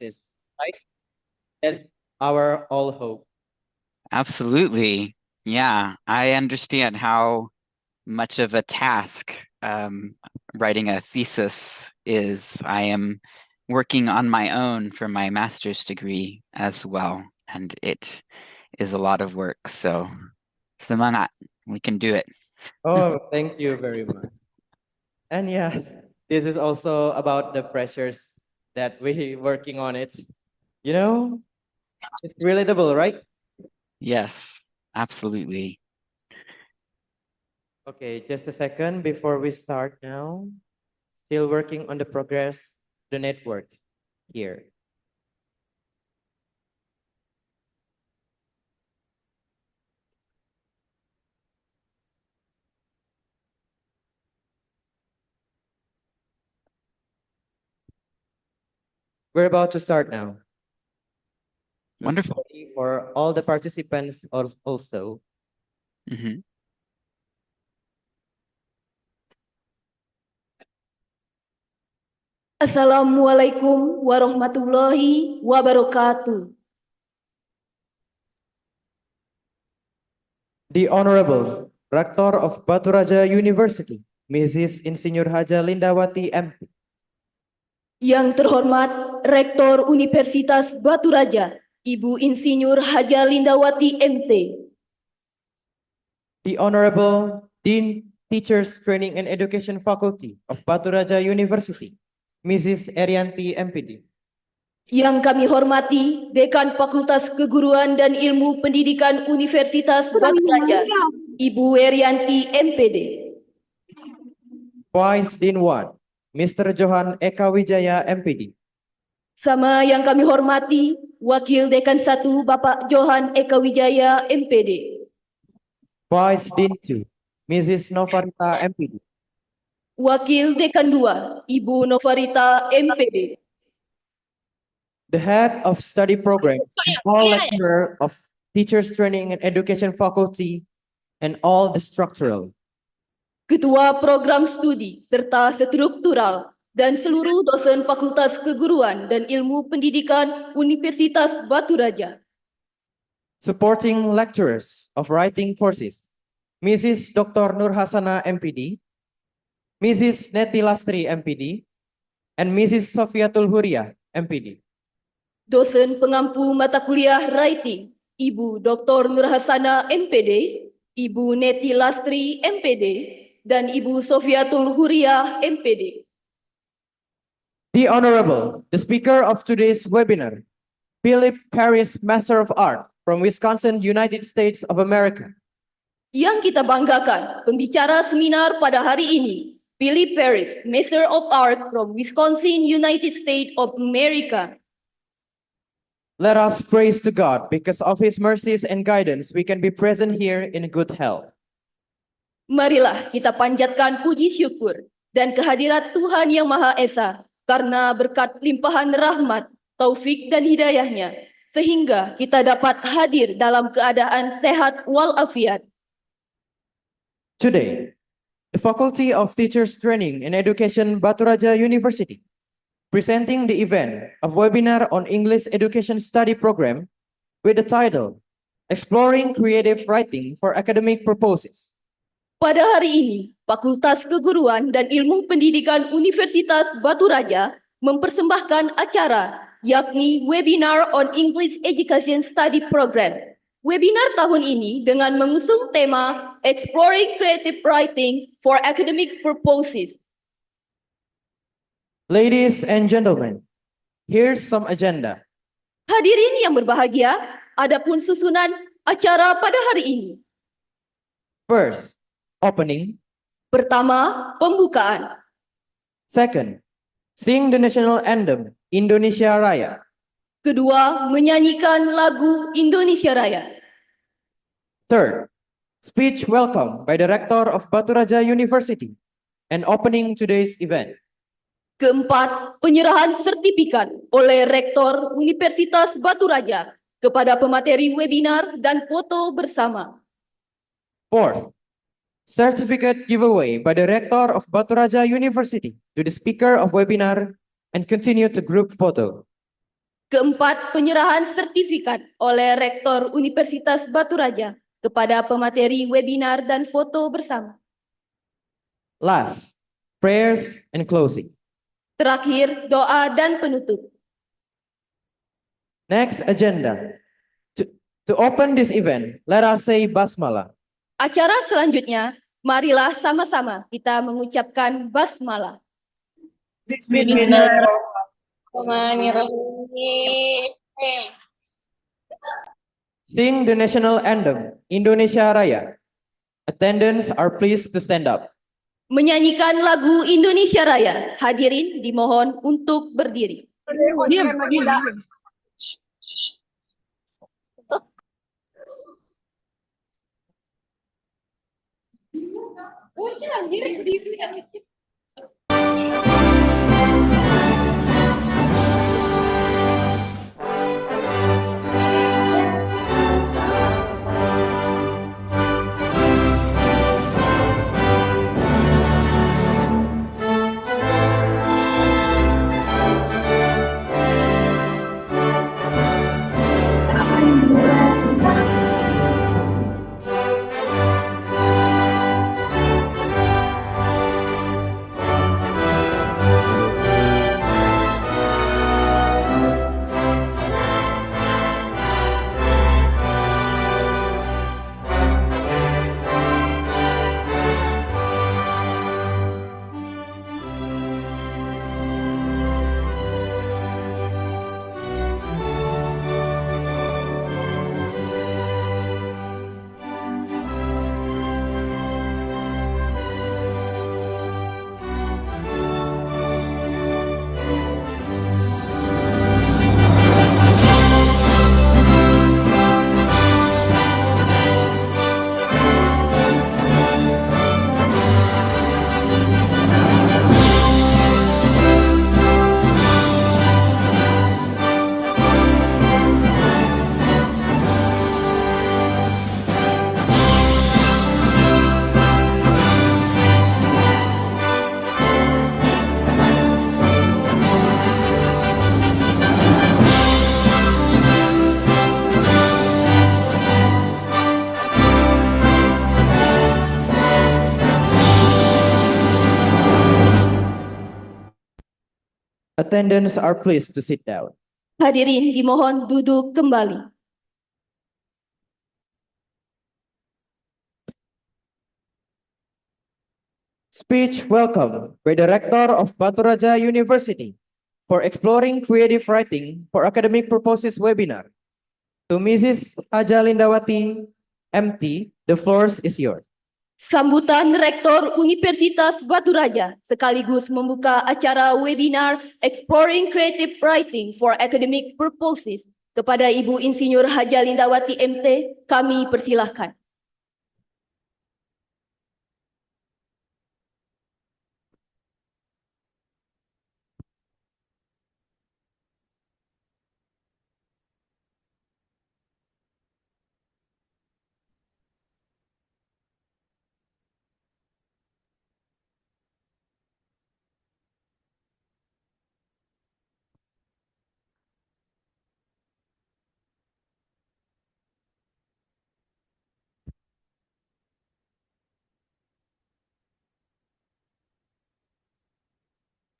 success, right? That's our all hope. Absolutely. Yeah, I understand how much of a task writing a thesis is. I am working on my own for my master's degree as well, and it is a lot of work. So, semangat, we can do it. Oh, thank you very much. And yes, this is also about the pressures that we working on it. You know, it's relatable, right? Yes, absolutely. Okay, just a second before we start now. Still working on the progress, the network here. We're about to start now. Wonderful. For all the participants also. Hmm. Assalamualaikum warahmatullahi wabarakatuh. The Honorable Rector of Batu Raja University, Mrs. Insinyur Haja Lindawati MP. Yang terhormat Rektor Universitas Batu Raja, Ibu Insinyur Haja Lindawati MT. The Honorable Dean Teachers Training and Education Faculty of Batu Raja University, Mrs. Erianti MPD. Yang kami hormati Dekan Fakultas Keguruan dan Ilmu Pendidikan Universitas Batu Raja, Ibu Werianti MPD. Vice Dean 1, Mr. Johan Eka Wijaya MPD. Sama yang kami hormati Wakil Dekan 1 Bapak Johan Eka Wijaya MPD. Vice Dean 2, Mrs. Novarita MPD. Wakil Dekan 2 Ibu Novarita MPD. The Head of Study Programs, and all lecturer of Teachers Training and Education Faculty, and all the structural. Ketua Program Studi serta Struktural dan seluruh dosen Fakultas Keguruan dan Ilmu Pendidikan Universitas Batu Raja. Supporting lecturers of writing courses, Mrs. Dr. Nur Hasana MPD, Mrs. Neti Lastri MPD, and Mrs. Sofiatul Huria MPD. Dosen pengampu mata kuliah Writing, Ibu Dr. Nur Hasana MPD, Ibu Neti Lastri MPD, dan Ibu Sofiatul Huria MPD. The Honorable, the speaker of today's webinar, Philip Paris, Master of Art from Wisconsin, United States of America. Yang kita banggakan, pembicara seminar pada hari ini, Philip Paris, Master of Art from Wisconsin, United States of America. Let us praise to God because of His mercies and guidance we can be present here in good health. Marilah kita panjatkan puji syukur dan kehadirat Tuhan Yang Maha Esa karena berkat limpahan rahmat, taufik dan hidayahnya sehingga kita dapat hadir dalam keadaan sehat walafiat. Today, the Faculty of Teachers Training and Education Batu Raja University presenting the event of webinar on English Education Study Program with the title Exploring Creative Writing for Academic Purposes. Pada hari ini, Fakultas Keguruan dan Ilmu Pendidikan Universitas Batu Raja mempersembahkan acara yakni Webinar on English Education Study Program. Webinar tahun ini dengan mengusung tema Exploring Creative Writing for Academic Purposes. Ladies and gentlemen, here's some agenda. Hadirin yang berbahagia, adapun susunan acara pada hari ini. First, opening. Pertama, pembukaan. Second, sing the national anthem, Indonesia Raya. Kedua, menyanyikan lagu Indonesia Raya. Third, speech welcome by the Rector of Batu Raja University and opening today's event. Keempat, penyerahan sertifikat oleh Rektor Universitas Batu Raja kepada pemateri webinar dan foto bersama. Fourth, certificate giveaway by the Rector of Batu Raja University to the speaker of webinar and continue to group photo. Keempat, penyerahan sertifikat oleh Rektor Universitas Batu Raja kepada pemateri webinar dan foto bersama. Last, prayers and closing. Terakhir, doa dan penutup. Next agenda. To open this event, let us say basmalah. Acara selanjutnya, marilah sama-sama kita mengucapkan basmalah. Bismillahirrahmanirrahim. Sing the national anthem, Indonesia Raya. Attendants are pleased to stand up. Menyanyikan lagu Indonesia Raya, hadirin dimohon untuk berdiri. Attendants are pleased to sit down. Hadirin dimohon duduk kembali. Speech welcome by the Rector of Batu Raja University for exploring creative writing for academic purposes webinar. To Mrs. Haja Lindawati, MT, the floor is yours. Sambutan Rektor Universitas Batu Raja sekaligus membuka acara webinar Exploring Creative Writing for Academic Purposes kepada Ibu Insinyur Haja Lindawati MT, kami persilahkan.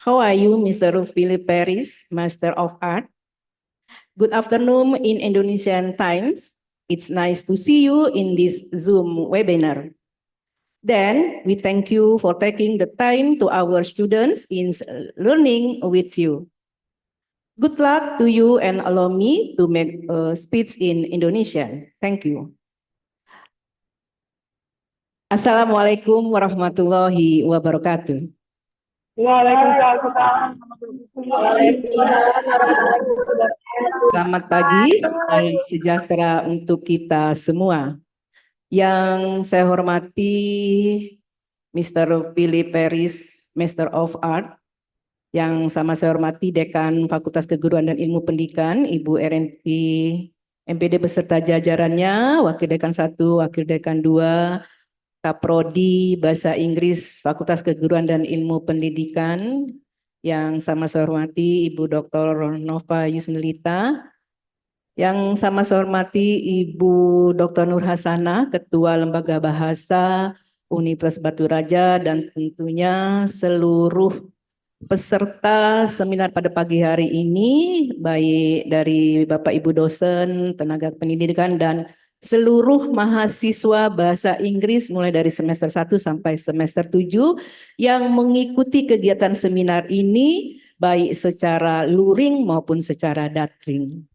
How are you, Mr. Philip Paris, Master of Art? Good afternoon in Indonesian times. It's nice to see you in this Zoom webinar. Then, we thank you for taking the time to our students in learning with you. Good luck to you and allow me to make a speech in Indonesian. Thank you. Assalamualaikum warahmatullahi wabarakatuh. Selamat pagi, salam sejahtera untuk kita semua. Yang saya hormati Mr. Philip Paris, Master of Art, yang sama saya hormati Dekan Fakultas Keguruan dan Ilmu Pendidikan, Ibu RNT MPD beserta jajarannya, Wakil Dekan 1, Wakil Dekan 2, Kaprodi Bahasa Inggris Fakultas Keguruan dan Ilmu Pendidikan, yang sama saya hormati Ibu Dr. Nova Yusnilita, yang sama saya hormati Ibu Dr. Nur Hasanah, Ketua Lembaga Bahasa Universitas Batu Raja, dan tentunya seluruh peserta seminar pada pagi hari ini, baik dari Bapak Ibu dosen, tenaga pendidikan, dan seluruh mahasiswa bahasa Inggris mulai dari semester 1 sampai semester 7 yang mengikuti kegiatan seminar ini baik secara luring maupun secara daring.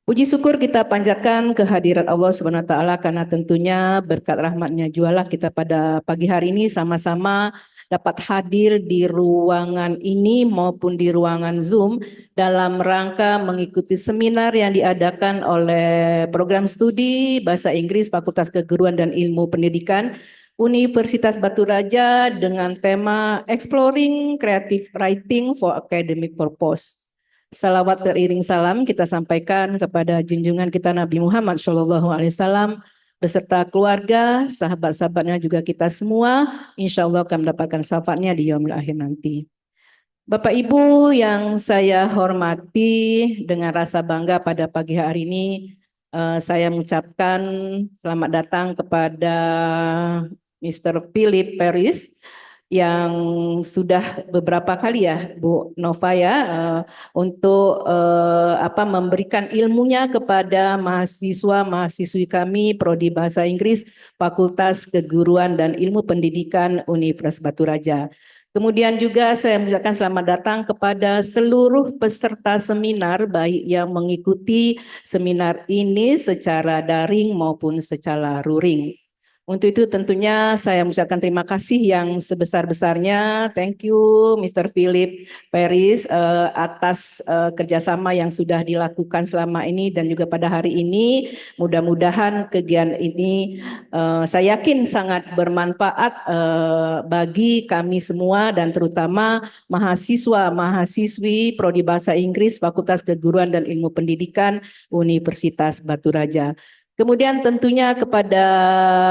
Puji syukur kita panjatkan kehadirat Allah Subhanahu wa taala karena tentunya berkat rahmatnya jualah kita pada pagi hari ini sama-sama dapat hadir di ruangan ini maupun di ruangan Zoom dalam rangka mengikuti seminar yang diadakan oleh program studi Bahasa Inggris Fakultas Keguruan dan Ilmu Pendidikan Universitas Batu Raja dengan tema Exploring Creative Writing for Academic Purpose. Salawat teriring salam kita sampaikan kepada junjungan kita Nabi Muhammad SAW beserta keluarga, sahabat-sahabatnya juga kita semua, insya Allah akan mendapatkan syafaatnya di yaumil akhir nanti. Bapak Ibu yang saya hormati, dengan rasa bangga pada pagi hari ini, saya mengucapkan selamat datang kepada Mr. Philip Paris, yang sudah beberapa kali ya Bu Nova ya untuk memberikan ilmunya kepada mahasiswa-mahasiswi kami Prodi Bahasa Inggris Fakultas Keguruan dan Ilmu Pendidikan Universitas Batu Raja. Kemudian juga saya mengucapkan selamat datang kepada seluruh peserta seminar baik yang mengikuti seminar ini secara daring maupun secara luring. Untuk itu tentunya saya mengucapkan terima kasih yang sebesar-besarnya. Thank you Mr. Philip Paris atas kerjasama yang sudah dilakukan selama ini dan juga pada hari ini. Mudah-mudahan kegiatan ini saya yakin sangat bermanfaat bagi kami semua dan terutama mahasiswa-mahasiswi Prodi Bahasa Inggris Fakultas Keguruan dan Ilmu Pendidikan Universitas Batu Raja. Kemudian tentunya kepada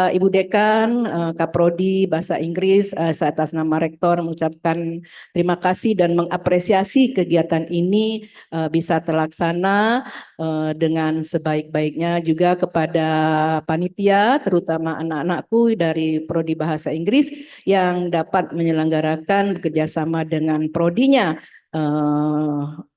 Ibu Dekan, Kaprodi Bahasa Inggris, saya atas nama Rektor mengucapkan terima kasih dan mengapresiasi kegiatan ini bisa terlaksana dengan sebaik-baiknya, juga kepada panitia, terutama anak-anakku dari Prodi Bahasa Inggris yang dapat menyelenggarakan bekerjasama dengan prodinya.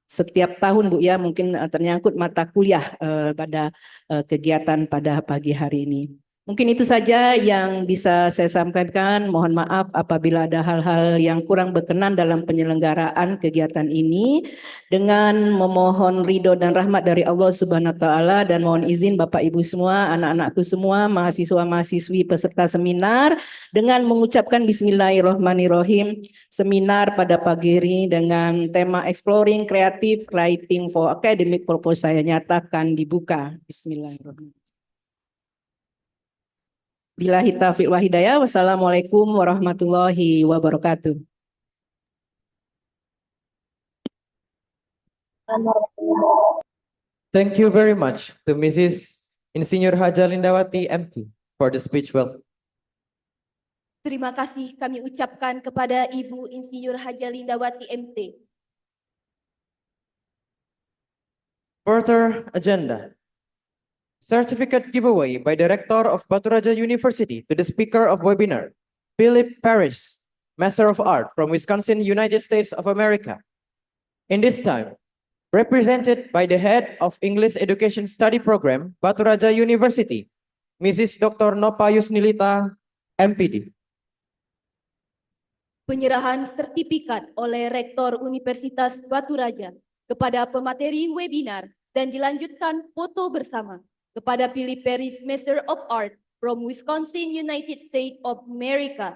Setiap tahun Bu ya, mungkin ternyangkut mata kuliah pada kegiatan pada pagi hari ini. Mungkin itu saja yang bisa saya sampaikan. Mohon maaf apabila ada hal-hal yang kurang berkenan dalam penyelenggaraan kegiatan ini. Dengan memohon ridho dan rahmat dari Allah Subhanahu wa taala dan mohon izin Bapak Ibu semua, anak-anakku semua, mahasiswa-mahasiswi peserta seminar dengan mengucapkan bismillahirrahmanirrahim. Seminar pada pagi ini dengan tema Exploring Creative Writing for Academic Purpose saya nyatakan dibuka. Bismillahirrahmanirrahim. Billahi taufiq wa hidayah. Wassalamualaikum warahmatullahi wabarakatuh. Thank you very much to Mrs. Insinyur Haja Lindawati MT for the speech. Well, Terima kasih kami ucapkan kepada Ibu Insinyur Haja Lindawati MT. further agenda. Certificate giveaway by the Rector of Batu Raja University to the speaker of webinar, Philip Paris, Master of Art from Wisconsin, United States of America. In this time, represented by the head of English Education Study Program, Batu Raja University, Mrs. Dr. Nova Yusnilita, MPD. Penyerahan sertifikat oleh Rektor Universitas Batu Raja kepada pemateri webinar dan dilanjutkan foto bersama kepada Philip Paris, Master of Art from Wisconsin, United States of America.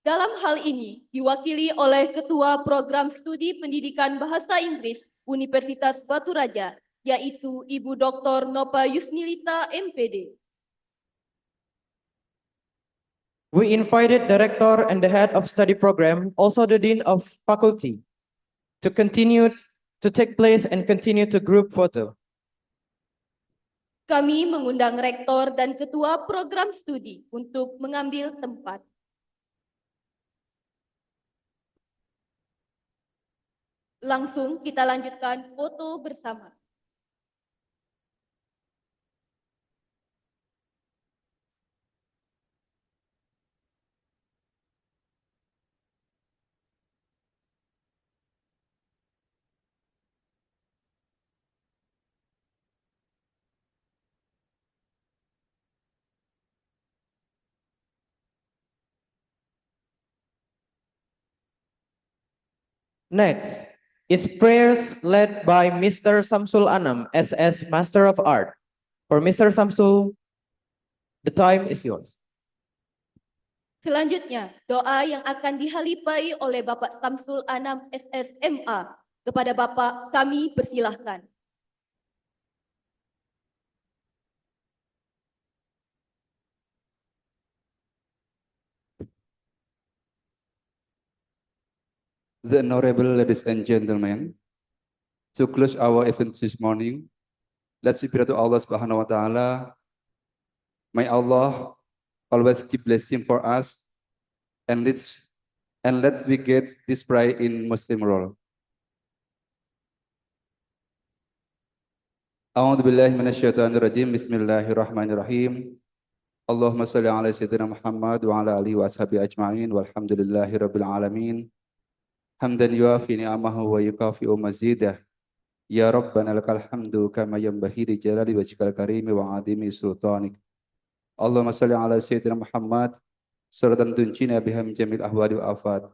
Dalam hal ini diwakili oleh Ketua Program Studi Pendidikan Bahasa Inggris Universitas Batu Raja, yaitu Ibu Dr. Nova Yusnilita, MPD. We invited the rector and the head of study program, also the dean of faculty, to continue to take place and continue to group photo. Kami mengundang rektor dan ketua program studi untuk mengambil tempat. Langsung kita lanjutkan foto bersama. Next is prayers led by Mr. Samsul Anam, SS Master of Art. For Mr. Samsul, the time is yours. Selanjutnya, doa yang akan dihalipai oleh Bapak Samsul Anam SSMA. Kepada Bapak, kami persilahkan. The Honorable ladies and gentlemen, to close our event this morning, let's pray to Allah Subhanahu wa Ta'ala. May Allah always keep blessing for us, and let's we get this pride in Muslim role. A'udzu billahi minasyaitonir rajim. Bismillahirrahmanirrahim. Allahumma shalli ala sayyidina Muhammad wa ala alihi wa ashabihi ajma'in walhamdulillahi rabbil alamin. Hamdan yuafi ni'amahu wa yukafi'u mazidah. Ya Rabbana lakal hamdu kama yanbaghi li jalali wajhikal karimi wa 'azimi sultanik. Allahumma shalli ala sayyidina Muhammad suratan tunjina biha min jamil ahwali wa afat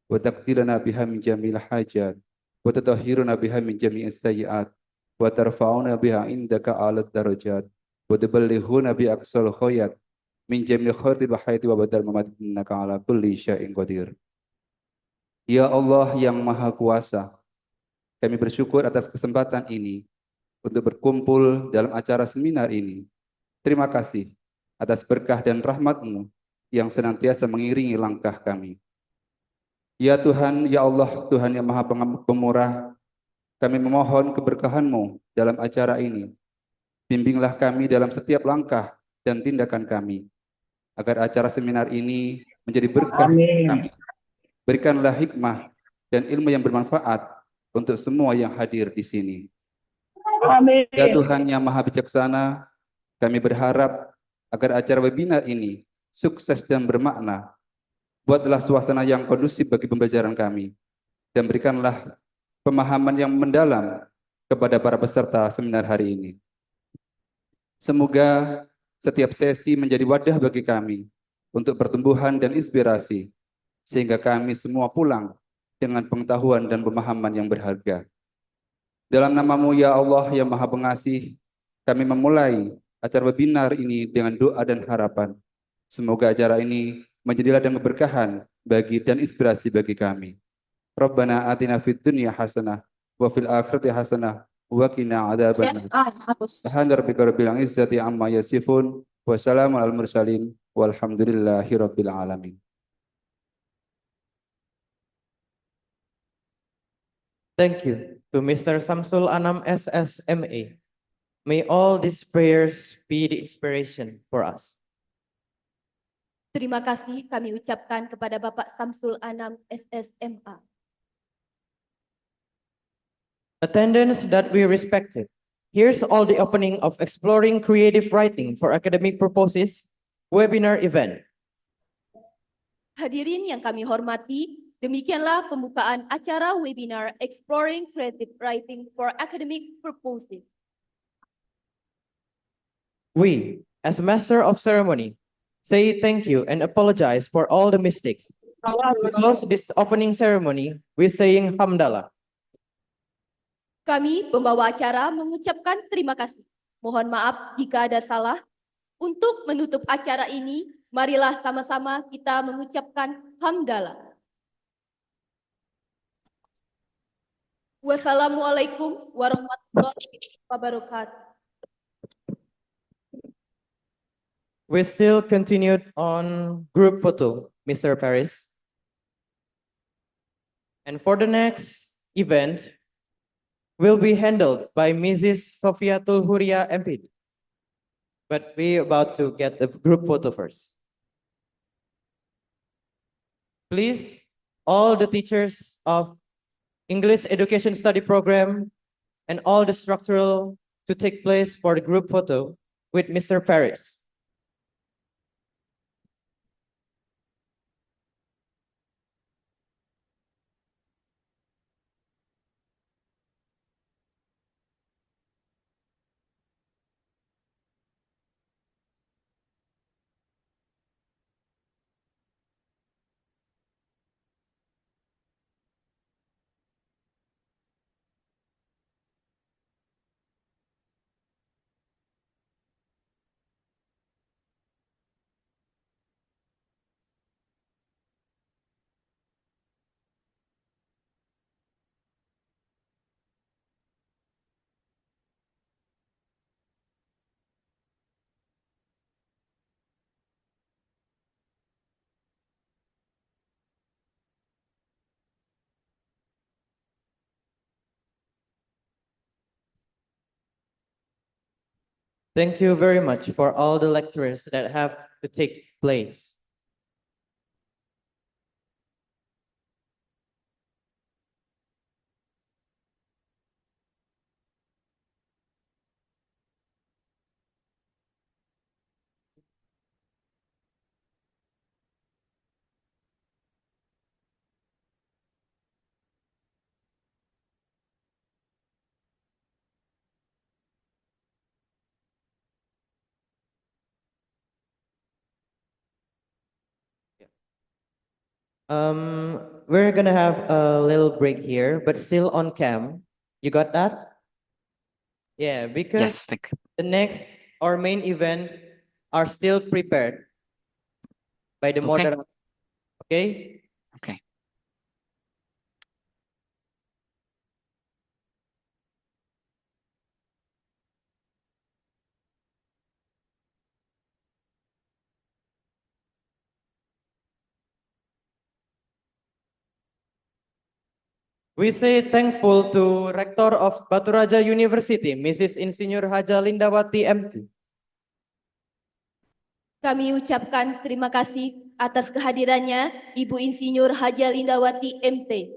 wa taqdirana biha min jamil hajat wa tatahhiruna biha min jami'is sayyi'at wa tarfa'una biha indaka 'ala darajat wa tuballighuna bi aqsal khayat min jamil khairil hayati wa badal mamat innaka 'ala kulli syai'in qadir. Ya Allah yang Maha Kuasa, kami bersyukur atas kesempatan ini untuk berkumpul dalam acara seminar ini. Terima kasih atas berkah dan rahmat-Mu yang senantiasa mengiringi langkah kami. Ya Tuhan, ya Allah, Tuhan yang Maha Pemurah, kami memohon keberkahan-Mu dalam acara ini. Bimbinglah kami dalam setiap langkah dan tindakan kami, agar acara seminar ini menjadi berkah kami. Berikanlah hikmah dan ilmu yang bermanfaat untuk semua yang hadir di sini. Amin. Ya Tuhan yang Maha Bijaksana, kami berharap agar acara webinar ini sukses dan bermakna. Buatlah suasana yang kondusif bagi pembelajaran kami, dan berikanlah pemahaman yang mendalam kepada para peserta seminar hari ini. Semoga setiap sesi menjadi wadah bagi kami untuk pertumbuhan dan inspirasi, sehingga kami semua pulang dengan pengetahuan dan pemahaman yang berharga. Dalam nama-Mu ya Allah yang Maha Pengasih, kami memulai acara webinar ini dengan doa dan harapan. Semoga acara ini menjadi ladang keberkahan bagi dan inspirasi bagi kami. Rabbana atina fid dunya hasanah wa fil akhirati hasanah wa qina adzabannar. Subhana rabbika rabbil izzati amma yasifun wa salamun alal mursalin walhamdulillahi rabbil alamin. Thank you to Mr. Samsul Anam SSMA. May all these prayers be the inspiration for us. Terima kasih kami ucapkan kepada Bapak Samsul Anam SSMA. Attendance that we respected. Here's all the opening of Exploring Creative Writing for Academic Purposes webinar event. Hadirin yang kami hormati, demikianlah pembukaan acara webinar Exploring Creative Writing for Academic Purposes. We, as Master of Ceremony, say thank you and apologize for all the mistakes. We close this opening ceremony with saying Hamdalah. Kami, pembawa acara, mengucapkan terima kasih. Mohon maaf jika ada salah. Untuk menutup acara ini, marilah sama-sama kita mengucapkan hamdalah. Wassalamualaikum warahmatullahi wabarakatuh. We still continued on group photo, Mr. Paris. And for the next event, will be handled by Mrs. Sofiatul Huria MP. But we're about to get the group photo first. Please, all the teachers of English Education Study Program, and all the structural to take place for the group photo with Mr. Paris. Thank you very much for all the lectures that have to take place. We're gonna have a little break here, but still on cam. You got that? Yeah, because Yes, thank the next or main events are still prepared by the Okay. moderator. Okay? Okay. We say thankful to Rector of Baturaja University, Mrs. Insinyur Haja Lindawati MT. Kami ucapkan terima kasih atas kehadirannya Ibu Insinyur Haja Lindawati MT.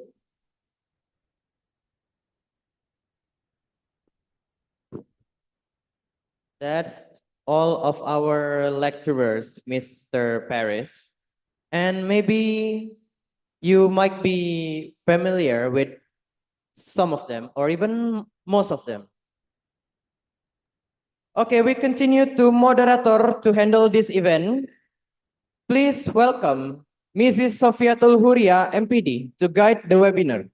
That's all of our lecturers, Mr. Paris. And maybe you might be familiar with some of them or even most of them. Okay, we continue to moderator to handle this event. Please welcome Mrs. Sofiatul Huria, MPD, to guide the webinar.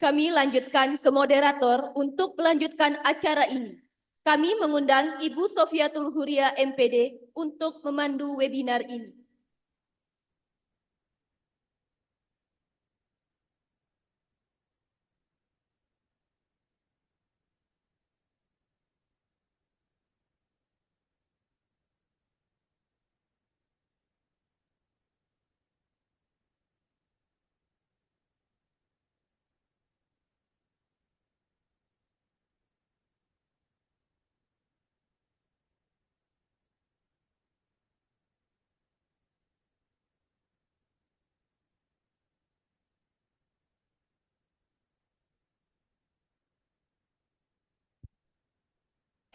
Kami lanjutkan ke moderator untuk melanjutkan acara ini. Kami mengundang Ibu Sofiatul Huria MPD untuk memandu webinar ini.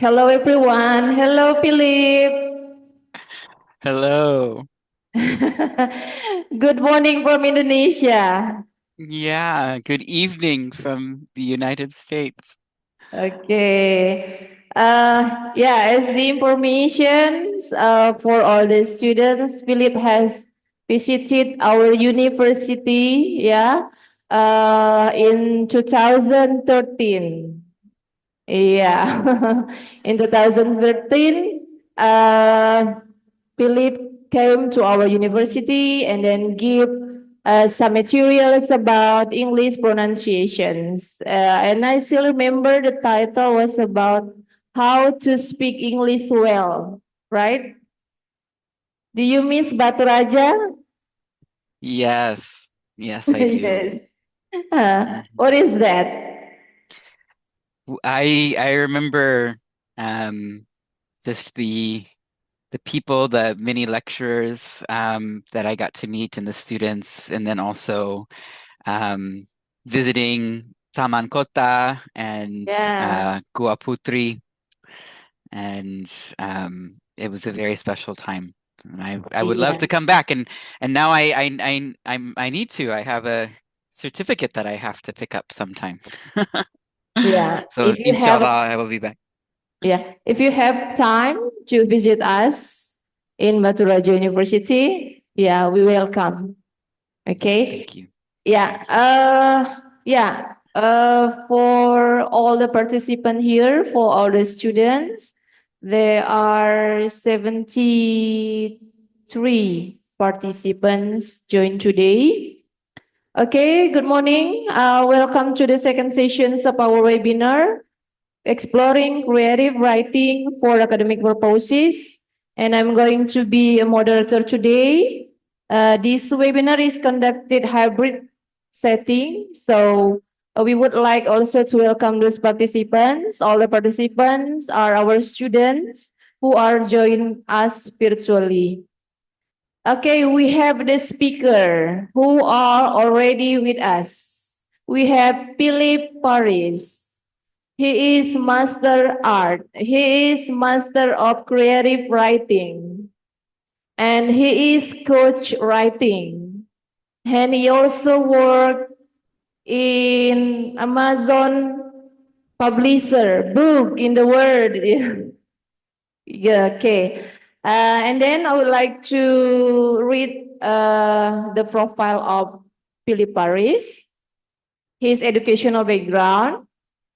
Hello, everyone. Hello, Philip. Hello. Good morning from Indonesia. Yeah, good evening from the United States. Okay. Yeah, as the information for all the students, Philip has visited our university, yeah, in 2013. Yeah, in 2013, Philip came to our university and then give some materials about English pronunciations. And I still remember the title was about how to speak English well, right? Do you miss Batu Raja? Yes, yes, I do. Yes. What is that? I remember just the people, the many lecturers that I got to meet and the students, and then also visiting Taman Kota and Yeah. Gua Putri, and it was a very special time. And I would love Yeah. to come back, and now I need to. I have a certificate that I have to pick up sometime. Yeah. So If you have inshallah, I will be back. Yeah, if you have time to visit us in Batu Raja University, yeah, we welcome. Okay. Thank you. Yeah. Yeah. For all the participants here, for all the students, there are 73 participants joined today. Okay. Good morning. Welcome to the second sessions of our webinar, Exploring Creative Writing for Academic Purposes. And I'm going to be a moderator today. This webinar is conducted hybrid setting. So we would like also to welcome those participants. All the participants are our students who are joining us virtually. Okay, we have the speaker who are already with us. We have Philip Paris. He is master art. He is master of creative writing. And he is coach writing. And he also worked in Amazon publisher, book in the world. Yeah, okay. And then I would like to read the profile of Philip Paris, his educational background.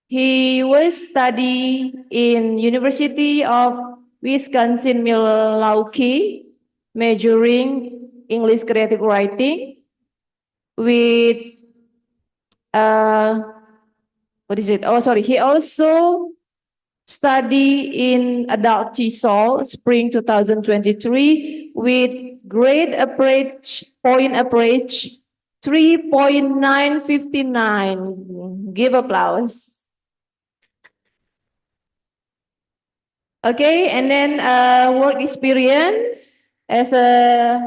He was study in University of Wisconsin-Milwaukee, majoring English creative writing with what is it? Oh, sorry. He also study in adult TESOL spring 2023 with grade average, point average 3.959. Give applause. Okay, and then work experience as a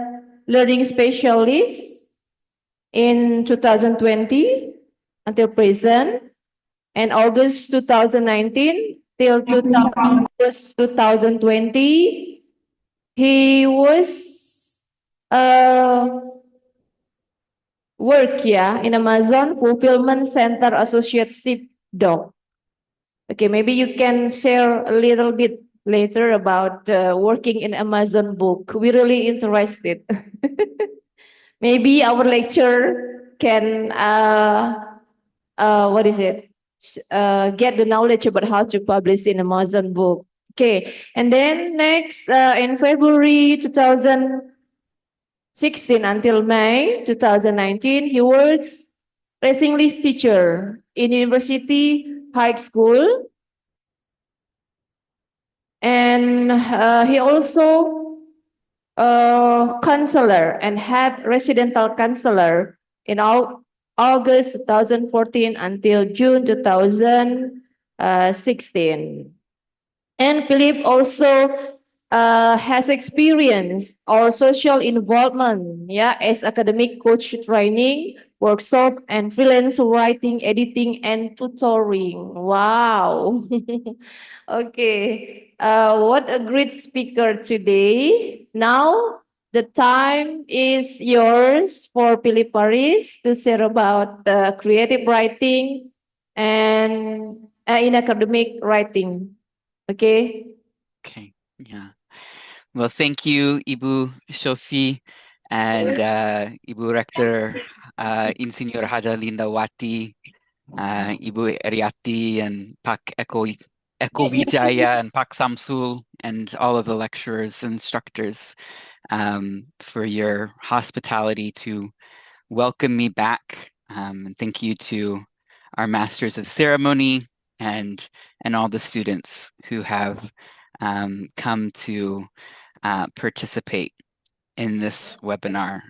learning specialist in 2020 until present, and August 2019 till August 2020, he was work in Amazon Fulfillment Center Associate Ship Doc. Okay, maybe you can share a little bit later about working in Amazon book. We're really interested. Maybe our lecturer can what is it? Get the knowledge about how to publish in Amazon book. Okay, and then next in February 2016 until May 2019, he works as English teacher in University High School. And he also counselor and head residential counselor in August 2014 until June 2016. And Philip also has experience or social involvement, as academic coach training, workshop, and freelance writing, editing, and tutoring. Wow. Okay. What a great speaker today. Now, the time is yours for Philip Paris to share about creative writing and in academic writing. Okay. Okay. Yeah. Well, thank you, Ibu Shofi and Ibu Rector Insinyur Haja Lindawati, Ibu Eriati and Pak Eko Wijaya and Pak Samsul and all of the lecturers and instructors for your hospitality to welcome me back. And thank you to our Masters of Ceremony and all the students who have come to participate in this webinar.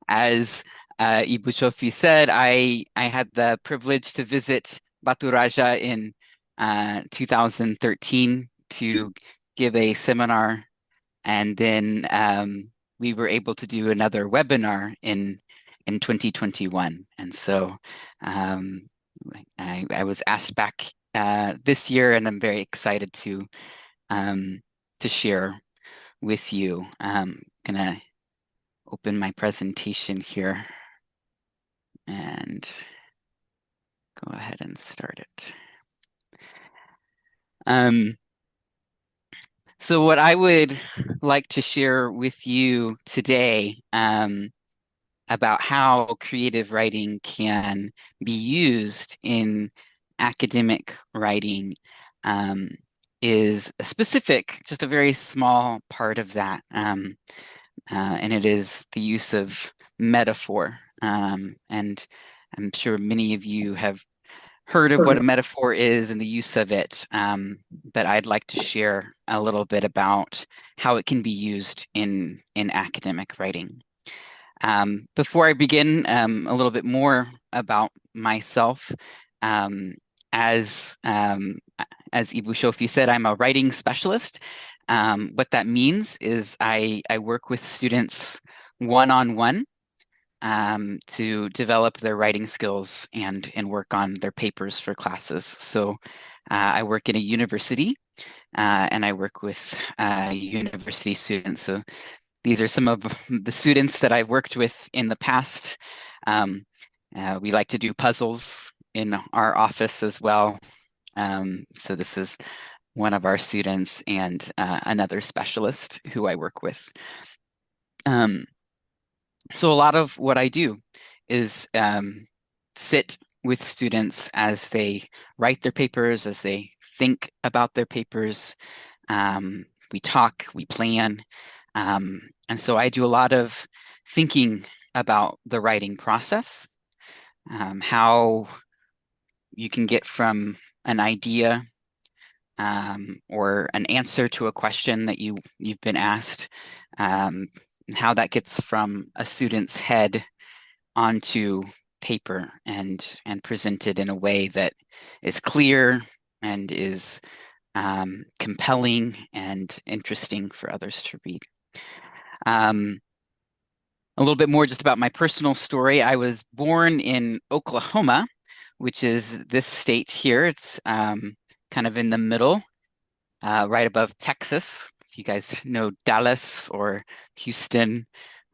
As Ibu Shofi said, I had the privilege to visit Batu Raja in 2013 to give a seminar, and then we were able to do another webinar in in 2021. And so I was asked back this year, and I'm very excited to share with you. I'm gonna open my presentation here and go ahead and start it. So what I would like to share with you today about how creative writing can be used in academic writing is a specific, just a very small part of that. And it is the use of metaphor. And I'm sure many of you have heard of what a metaphor is and the use of it, but I'd like to share a little bit about how it can be used in academic writing. Before I begin, a little bit more about myself. As Ibu Shofi said, I'm a writing specialist. What that means is I work with students one-on-one to develop their writing skills and work on their papers for classes. So I work in a university and I work with university students. So these are some of the students that I've worked with in the past. We like to do puzzles in our office as well. So this is one of our students and another specialist who I work with. So a lot of what I do is sit with students as they write their papers, as they think about their papers. We talk, we plan. And so I do a lot of thinking about the writing process, how you can get from an idea or an answer to a question that you've been asked, how that gets from a student's head onto paper and presented in a way that is clear and is compelling and interesting for others to read. A little bit more just about my personal story. I was born in Oklahoma, which is this state here. It's kind of in the middle, right above Texas. If you guys know Dallas or Houston,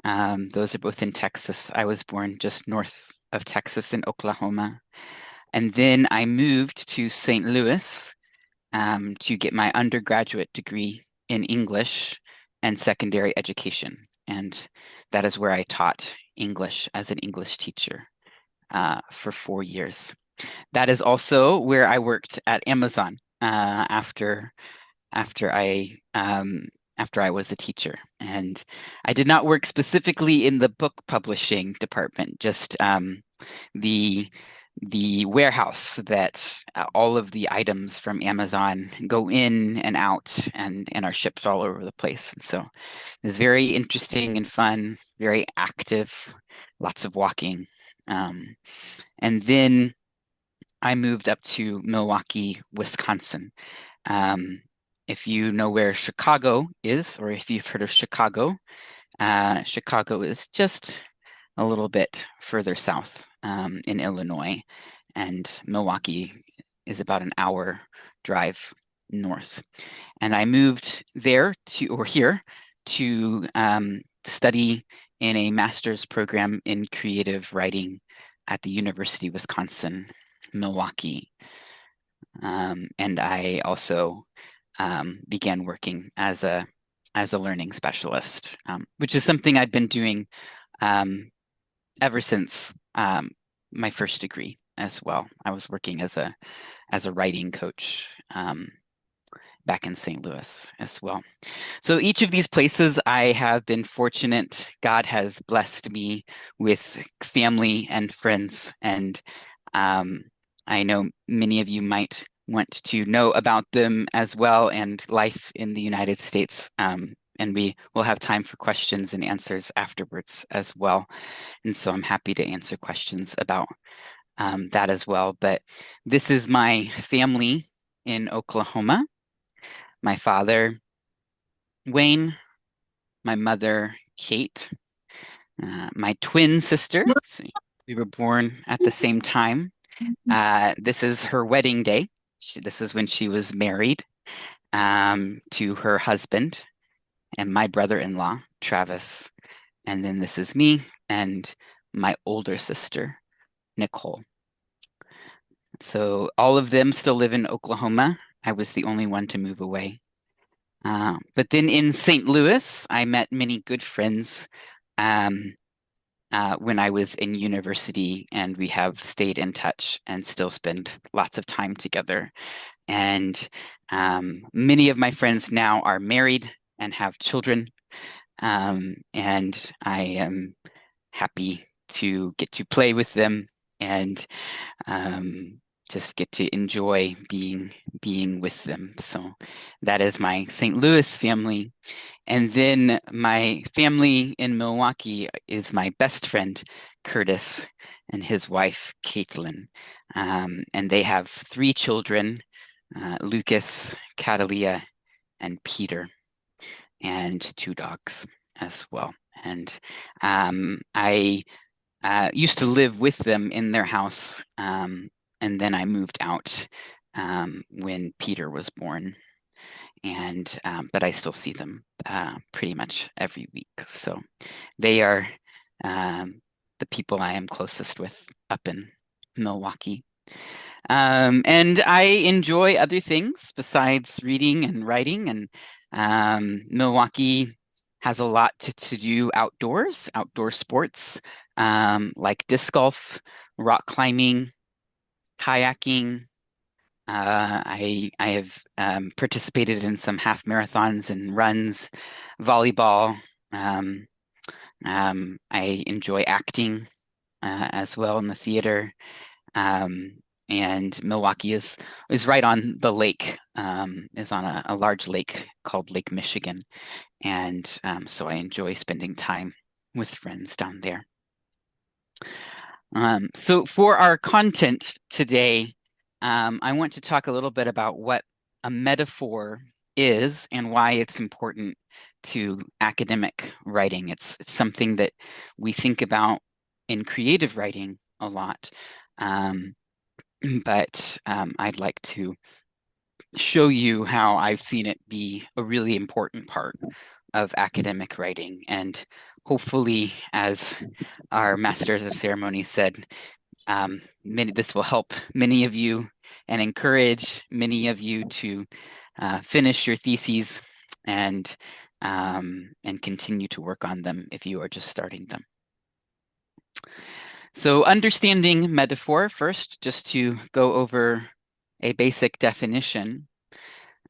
those are both in Texas. I was born just north of Texas in Oklahoma. And then I moved to St. Louis to get my undergraduate degree in English and secondary education. And that is where I taught English as an English teacher for 4 years. That is also where I worked at Amazon after I was a teacher. And I did not work specifically in the book publishing department, just the warehouse that all of the items from Amazon go in and out and are shipped all over the place. And so it was very interesting and fun, very active, lots of walking. And then I moved up to Milwaukee, Wisconsin. If you know where Chicago is, or if you've heard of Chicago, Chicago is just a little bit further south in Illinois, and Milwaukee is about an hour drive north. And I moved here to study in a master's program in creative writing at the University of Wisconsin, Milwaukee. And I also began working as a learning specialist, which is something I'd been doing ever since my first degree as well. I was working as a writing coach back in St. Louis as well. So each of these places I have been fortunate. God has blessed me with family and friends, and I know many of you might want to know about them as well and life in the United States. And we will have time for questions and answers afterwards as well. And so I'm happy to answer questions about that as well. But this is my family in Oklahoma. My father, Wayne, my mother, Kate, my twin sister. So we were born at the same time. This is her wedding day. This is when she was married to her husband and my brother-in-law, Travis. And then this is me and my older sister, Nicole. So all of them still live in Oklahoma. I was the only one to move away. But then in St. Louis, I met many good friends when I was in university, and we have stayed in touch and still spend lots of time together. And many of my friends now are married and have children. And I am happy to get to play with them and just get to enjoy being with them. So that is my St. Louis family. And then my family in Milwaukee is my best friend, Curtis, and his wife, Caitlin. And they have 3 children, Lucas, Catalia, and Peter, and 2 dogs as well. And I used to live with them in their house, and then I moved out when Peter was born. And but I still see them pretty much every week. So they are the people I am closest with up in Milwaukee. And I enjoy other things besides reading and writing. And Milwaukee has a lot to do outdoors, outdoor sports, like disc golf, rock climbing, kayaking. I have participated in some half marathons and runs, volleyball. I enjoy acting as well in the theater. And Milwaukee is right on the lake, is on a large lake called Lake Michigan. And so I enjoy spending time with friends down there. So for our content today, I want to talk a little bit about what a metaphor is and why it's important to academic writing. It's something that we think about in creative writing a lot, but I'd like to show you how I've seen it be a really important part of academic writing. And hopefully, as our Masters of Ceremony said, this will help many of you and encourage many of you to finish your theses and continue to work on them if you are just starting them. So understanding metaphor first, just to go over a basic definition.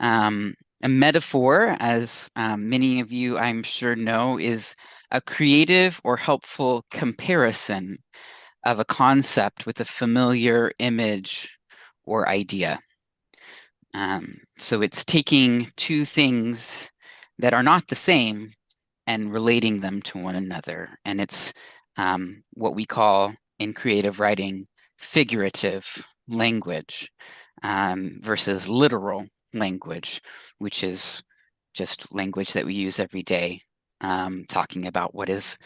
A metaphor, as many of you I'm sure know, is a creative or helpful comparison of a concept with a familiar image or idea. So it's taking 2 things that are not the same and relating them to one another. And it's what we call in creative writing figurative language versus literal language, which is just language that we use every day, talking about what is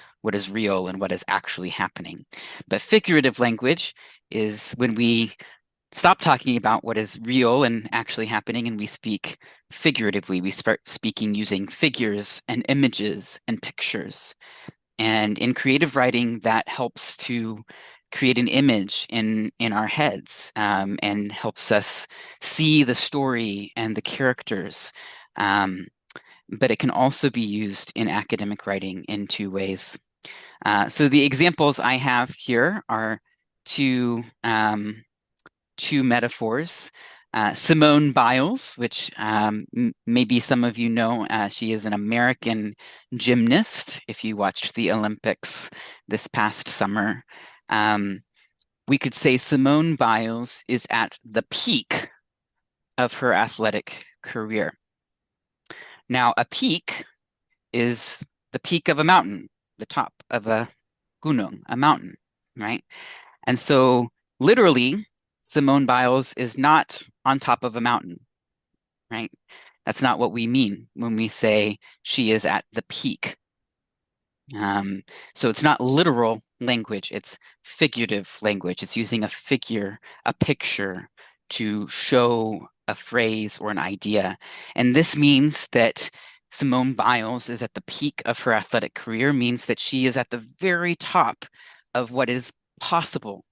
real and what is actually happening. But figurative language is when we stop talking about what is real and actually happening and we speak figuratively. We start speaking using figures and images and pictures. And in creative writing, that helps to create an image in our heads and helps us see the story and the characters. But it can also be used in academic writing in 2 ways. So the examples I have here are 2 metaphors. Simone Biles, which maybe some of you know, she is an American gymnast. If you watched the Olympics this past summer, we could say Simone Biles is at the peak of her athletic career. Now, a peak is the peak of a mountain, the top of a gunung, a mountain, right? And so literally, Simone Biles is not on top of a mountain, right? That's not what we mean when we say she is at the peak. So it's not literal language, it's figurative language. It's using a figure, a picture to show a phrase or an idea. And this means that Simone Biles is at the peak of her athletic career, means that she is at the very top of what is possible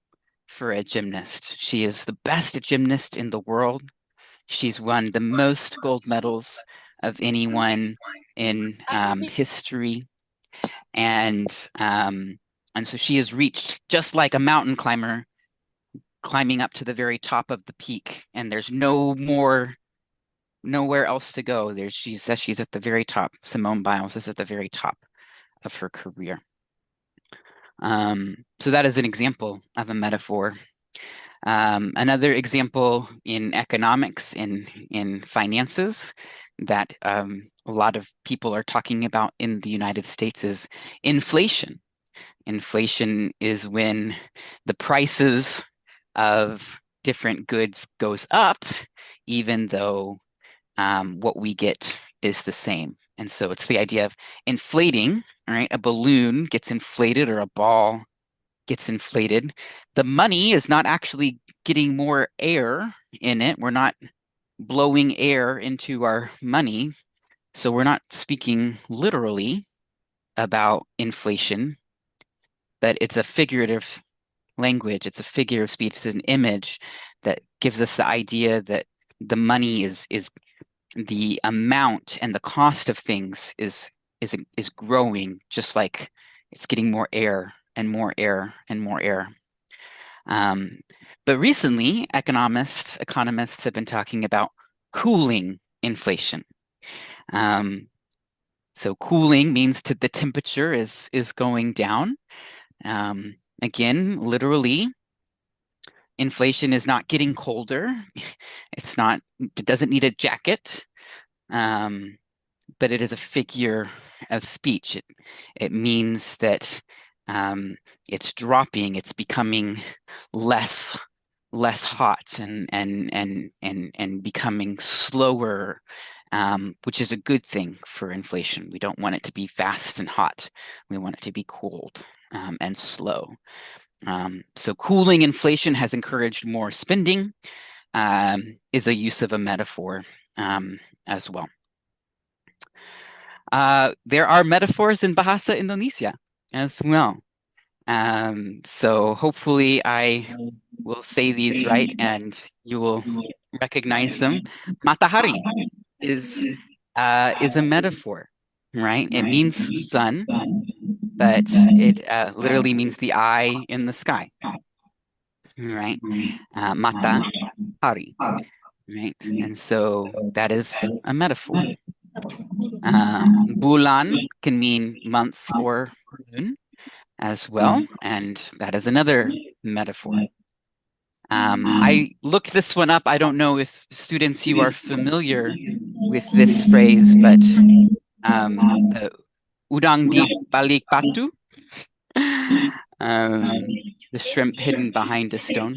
for a gymnast. She is the best gymnast in the world. She's won the most gold medals of anyone in history. And so she has reached, just like a mountain climber, climbing up to the very top of the peak, and there's nowhere else to go. She's at the very top. Simone Biles is at the very top of her career. So that is an example of a metaphor. Another example in economics, in finances, that a lot of people are talking about in the United States is inflation. Inflation is when the prices of different goods goes up, even though what we get is the same. And so it's the idea of inflating, right? A balloon gets inflated, or a ball gets inflated. The money is not actually getting more air in it. We're not blowing air into our money. So we're not speaking literally about inflation, but it's a figurative language. It's a figure of speech. It's an image that gives us the idea that the money is the amount and the cost of things is growing, just like it's getting more air and more air and more air. But recently, economists have been talking about cooling inflation. So cooling means that the temperature is going down. Again, literally, inflation is not getting colder. It doesn't need a jacket, but it is a figure of speech. It means that it's dropping, it's becoming less hot and becoming slower, which is a good thing for inflation. We don't want it to be fast and hot. We want it to be cooled and slow. So cooling inflation has encouraged more spending, is a use of a metaphor as well. There are metaphors in Bahasa Indonesia as well. So hopefully I will say these right and you will recognize them. Matahari is a metaphor, right? It means sun, but it literally means the eye in the sky, right? Mata hari, right? And so that is a metaphor. Bulan can mean month or moon as well, and that is another metaphor. I looked this one up. I don't know if students, you are familiar with this phrase, but udang di balik batu, the shrimp hidden behind a stone.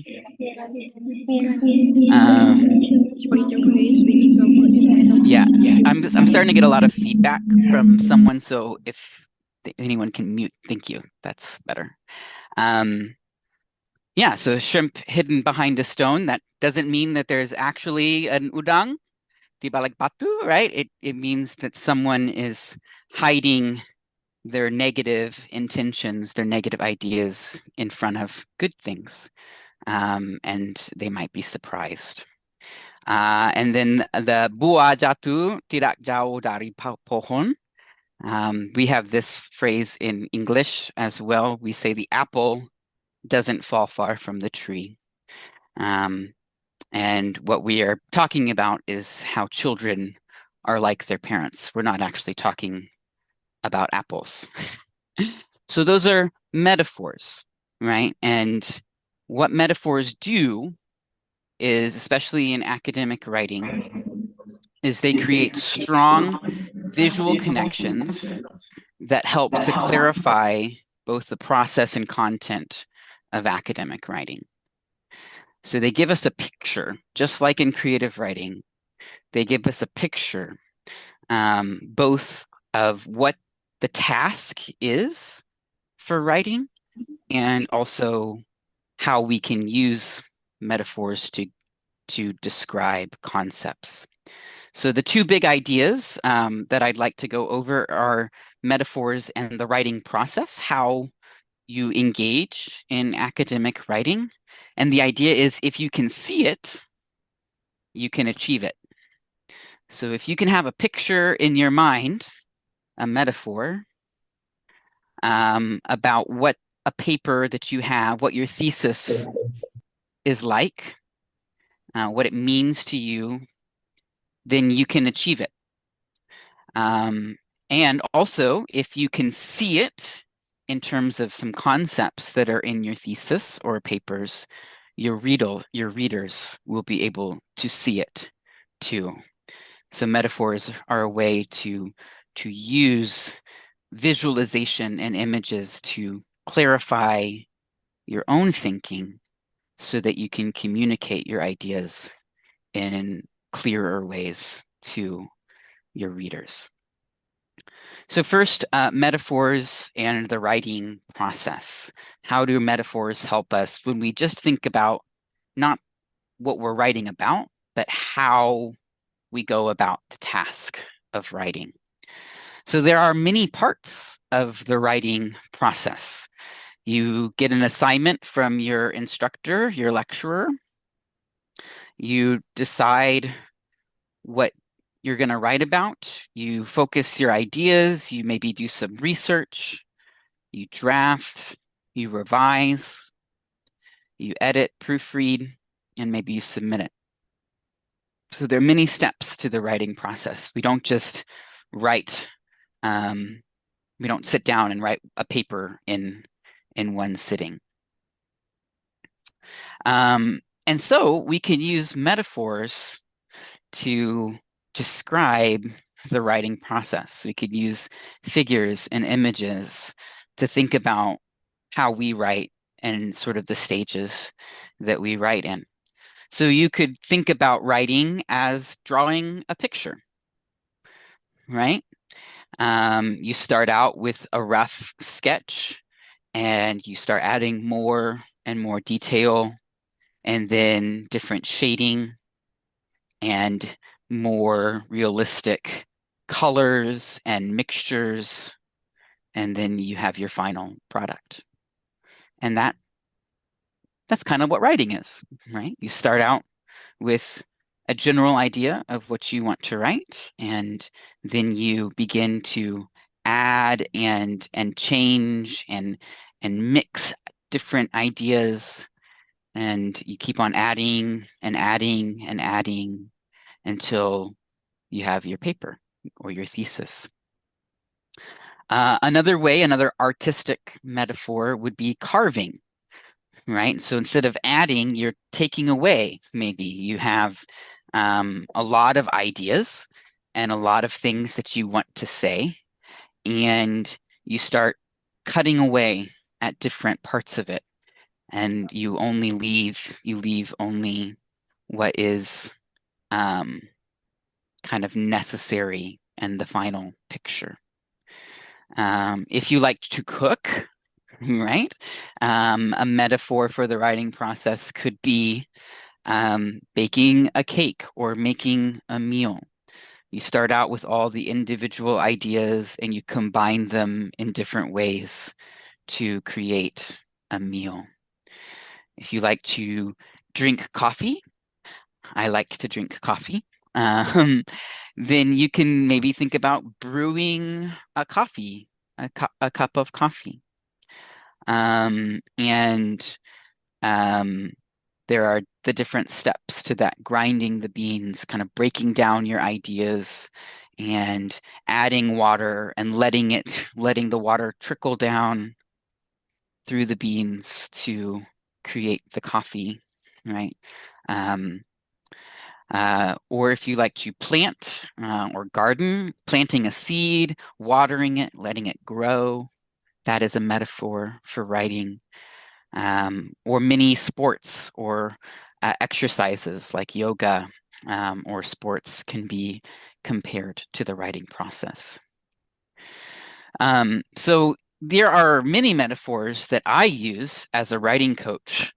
Yeah, I'm starting to get a lot of feedback from someone, so if anyone can mute, thank you. That's better. Yeah, so shrimp hidden behind a stone, that doesn't mean that there's actually an udang di balik batu, right? It means that someone is hiding their negative intentions, their negative ideas in front of good things, and they might be surprised. And then the buah jatuh tidak jauh dari pohon. We have this phrase in English as well. We say the apple doesn't fall far from the tree. And what we are talking about is how children are like their parents. We're not actually talking about apples. So those are metaphors, right? And what metaphors do is, especially in academic writing, is they create strong visual connections that help to clarify both the process and content of academic writing. So they give us a picture, just like in creative writing. They give us a picture, both of what the task is for writing, and also how we can use metaphors to describe concepts. So the two big ideas that I'd like to go over are metaphors and the writing process, how you engage in academic writing. And the idea is if you can see it, you can achieve it. So if you can have a picture in your mind, a metaphor, about what a paper that you have, what your thesis is like, what it means to you, then you can achieve it. And also, if you can see it in terms of some concepts that are in your thesis or papers, your readers will be able to see it too. So metaphors are a way to use visualization and images to clarify your own thinking so that you can communicate your ideas in clearer ways to your readers. So first, metaphors and the writing process. How do metaphors help us when we just think about not what we're writing about, but how we go about the task of writing? So there are many parts of the writing process. You get an assignment from your instructor, your lecturer. You decide what you're going to write about. You focus your ideas. You maybe do some research. You draft. You revise. You edit, proofread, and maybe you submit it. So there are many steps to the writing process. We don't just write. We don't sit down and write a paper in one sitting. And so we can use metaphors to describe the writing process. We could use figures and images to think about how we write and sort of the stages that we write in. So you could think about writing as drawing a picture, right? You start out with a rough sketch and you start adding more and more detail and then different shading and more realistic colors and mixtures, and then you have your final product. And that's kind of what writing is, right? You start out with a general idea of what you want to write, and then you begin to add and change and mix different ideas, and you keep on adding and adding and adding until you have your paper or your thesis. Another artistic metaphor would be carving, right? So instead of adding, you're taking away. Maybe you have a lot of ideas and a lot of things that you want to say, and you start cutting away at different parts of it, and you leave only what is kind of necessary and the final picture. If you like to cook, right? A metaphor for the writing process could be baking a cake or making a meal. You start out with all the individual ideas and you combine them in different ways to create a meal. If you like to drink coffee, I like to drink coffee, then you can maybe think about brewing a coffee, a cup of coffee. There are the different steps to that, grinding the beans, kind of breaking down your ideas and adding water and letting the water trickle down through the beans to create the coffee, right? Or if you like to plant or garden, planting a seed, watering it, letting it grow, that is a metaphor for writing. Or many sports or exercises like yoga or sports can be compared to the writing process. So there are many metaphors that I use as a writing coach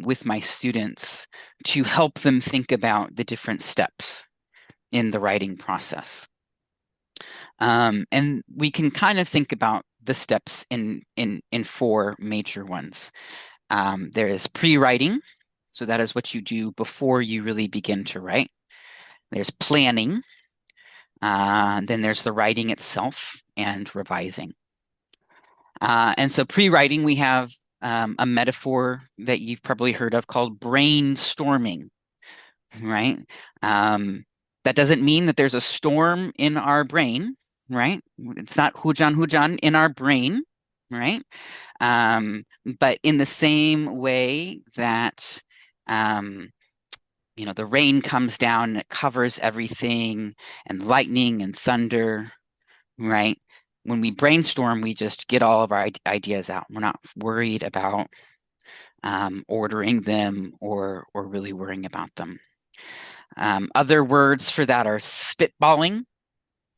with my students to help them think about the different steps in the writing process. And we can kind of think about the steps in four major ones. There is pre-writing, so that is what you do before you really begin to write. There's planning, then there's the writing itself and revising. And so pre-writing, we have a metaphor that you've probably heard of called brainstorming, right? That doesn't mean that there's a storm in our brain, right? It's not hujan in our brain, right? But in the same way that the rain comes down and it covers everything, and lightning and thunder, right? When we brainstorm, we just get all of our ideas out. We're not worried about ordering them or really worrying about them. Other words for that are spitballing,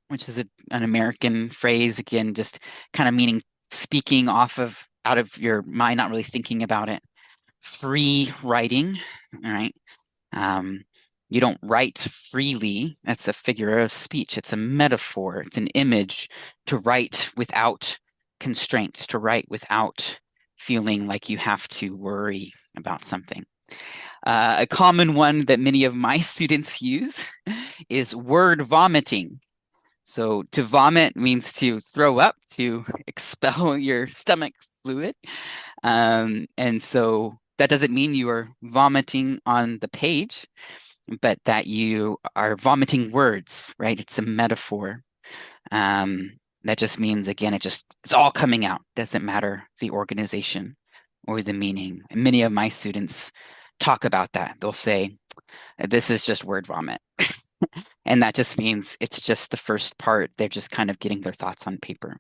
which is an American phrase, again, just kind of meaning speaking out of your mind, not really thinking about it. Free writing, all right? You don't write freely. That's a figure of speech. It's a metaphor. It's an image to write without constraints, to write without feeling like you have to worry about something. A common one that many of my students use is word vomiting. So to vomit means to throw up, to expel your stomach fluid. And so that doesn't mean you are vomiting on the page, but that you are vomiting words, right? It's a metaphor. That just means, again, it's all coming out. Doesn't matter the organization or the meaning. And many of my students talk about that. They'll say, this is just word vomit. And that just means it's just the first part. They're just kind of getting their thoughts on paper.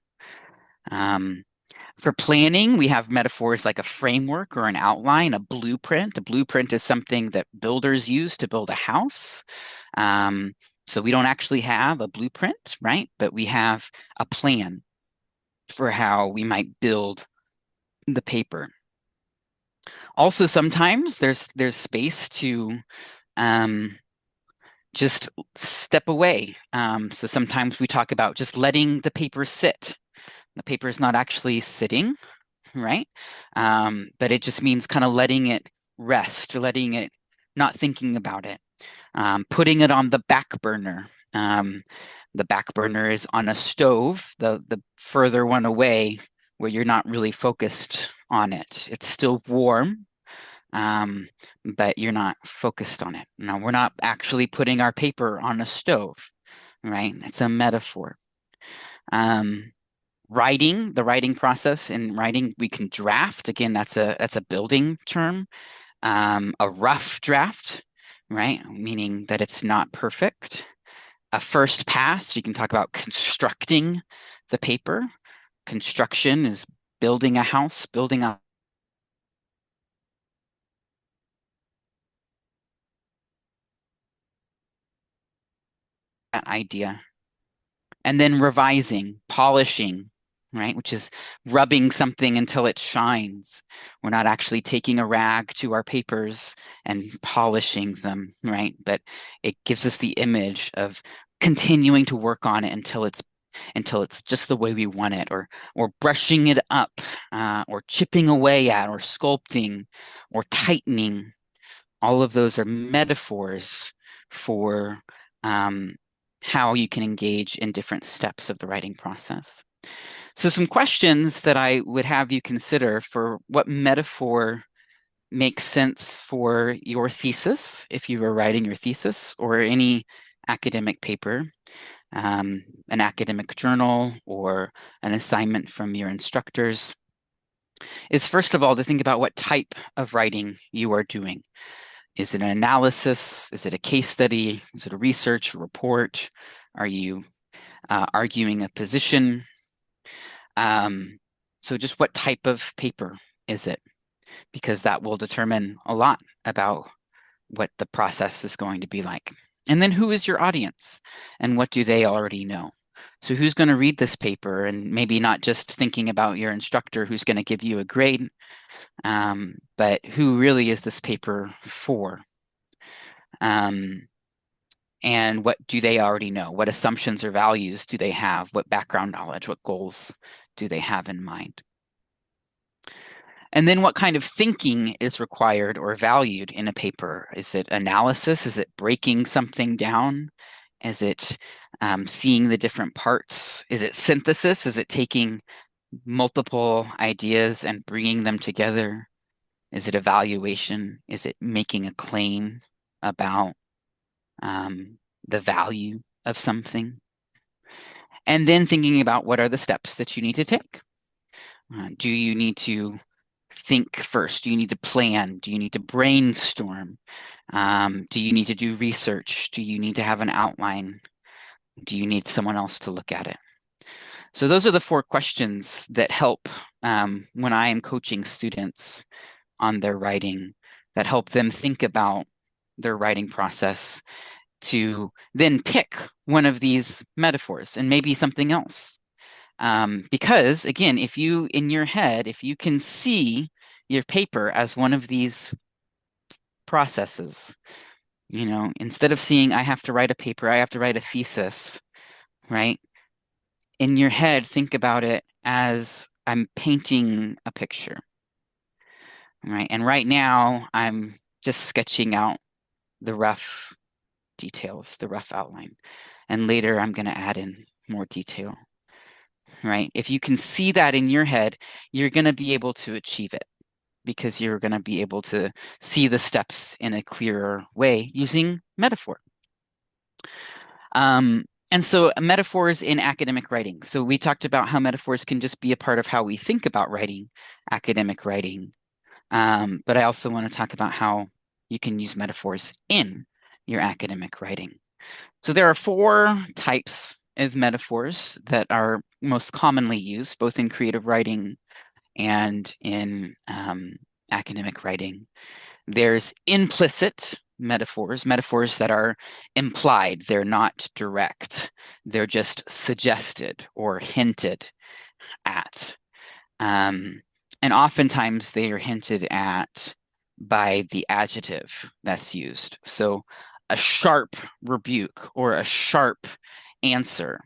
For planning, we have metaphors like a framework or an outline, a blueprint. A blueprint is something that builders use to build a house. So we don't actually have a blueprint, right? But we have a plan for how we might build the paper. Also, sometimes there's space to just step away. So sometimes we talk about just letting the paper sit. The paper is not actually sitting, right? But it just means kind of letting it rest, letting it, not thinking about it, putting it on the back burner. The back burner is on a stove, the further one away where you're not really focused on it. It's still warm, but you're not focused on it. Now, we're not actually putting our paper on a stove, right? It's a metaphor. Writing, the writing process. In writing, we can draft. Again, that's a building term. A rough draft, right? Meaning that it's not perfect. A first pass, you can talk about constructing the paper. Construction is building a house, building a that idea. And then revising, polishing, right? Which is rubbing something until it shines. We're not actually taking a rag to our papers and polishing them, right? But it gives us the image of continuing to work on it until it's just the way we want it, or brushing it up, or chipping away at, or sculpting, or tightening. All of those are metaphors for how you can engage in different steps of the writing process. So some questions that I would have you consider for what metaphor makes sense for your thesis, if you were writing your thesis, or any academic paper, an academic journal, or an assignment from your instructors, is first of all to think about what type of writing you are doing. Is it an analysis? Is it a case study? Is it a research report? Are you arguing a position? So just what type of paper is it? Because that will determine a lot about what the process is going to be like. And then who is your audience and what do they already know? So who's going to read this paper, and maybe not just thinking about your instructor who's going to give you a grade, but who really is this paper for? And what do they already know? What assumptions or values do they have? What background knowledge, what goals do they have in mind? And then what kind of thinking is required or valued in a paper? Is it analysis? Is it breaking something down? Is it seeing the different parts? Is it synthesis? Is it taking multiple ideas and bringing them together? Is it evaluation? Is it making a claim about the value of something? And then thinking about what are the steps that you need to take. Do you need to think first? Do you need to plan? Do you need to brainstorm? Do you need to do research? Do you need to have an outline? Do you need someone else to look at it? So those are the 4 questions that help when I am coaching students on their writing, that help them think about their writing process, to then pick one of these metaphors and maybe something else. Because again, if you, in your head, if you can see your paper as one of these processes, you know, instead of seeing I have to write a paper, I have to write a thesis, right? In your head, think about it as I'm painting a picture, right? And right now I'm just sketching out the rough details, the rough outline. And later I'm going to add in more detail, right? If you can see that in your head, you're going to be able to achieve it, because you're going to be able to see the steps in a clearer way using metaphor. And so metaphors in academic writing. So we talked about how metaphors can just be a part of how we think about writing, academic writing. But I also want to talk about how you can use metaphors in your academic writing. So there are 4 types of metaphors that are most commonly used, both in creative writing and in academic writing. There's implicit metaphors, metaphors that are implied, they're not direct, they're just suggested or hinted at. And oftentimes they are hinted at by the adjective that's used. So a sharp rebuke or a sharp answer,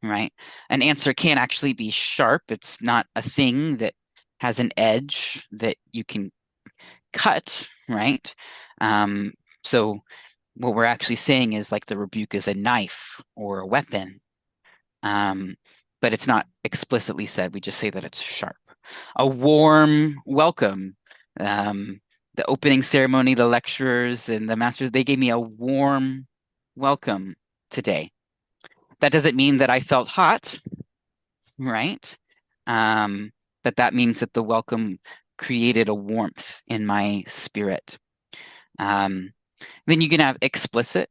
right? An answer can actually be sharp. It's not a thing that has an edge that you can cut, right? So what we're actually saying is, like, the rebuke is a knife or a weapon, but it's not explicitly said. We just say that it's sharp. A warm welcome. The opening ceremony, the lecturers and the masters, they gave me a warm welcome today. That doesn't mean that I felt hot, right? But that means that the welcome created a warmth in my spirit. Then you can have explicit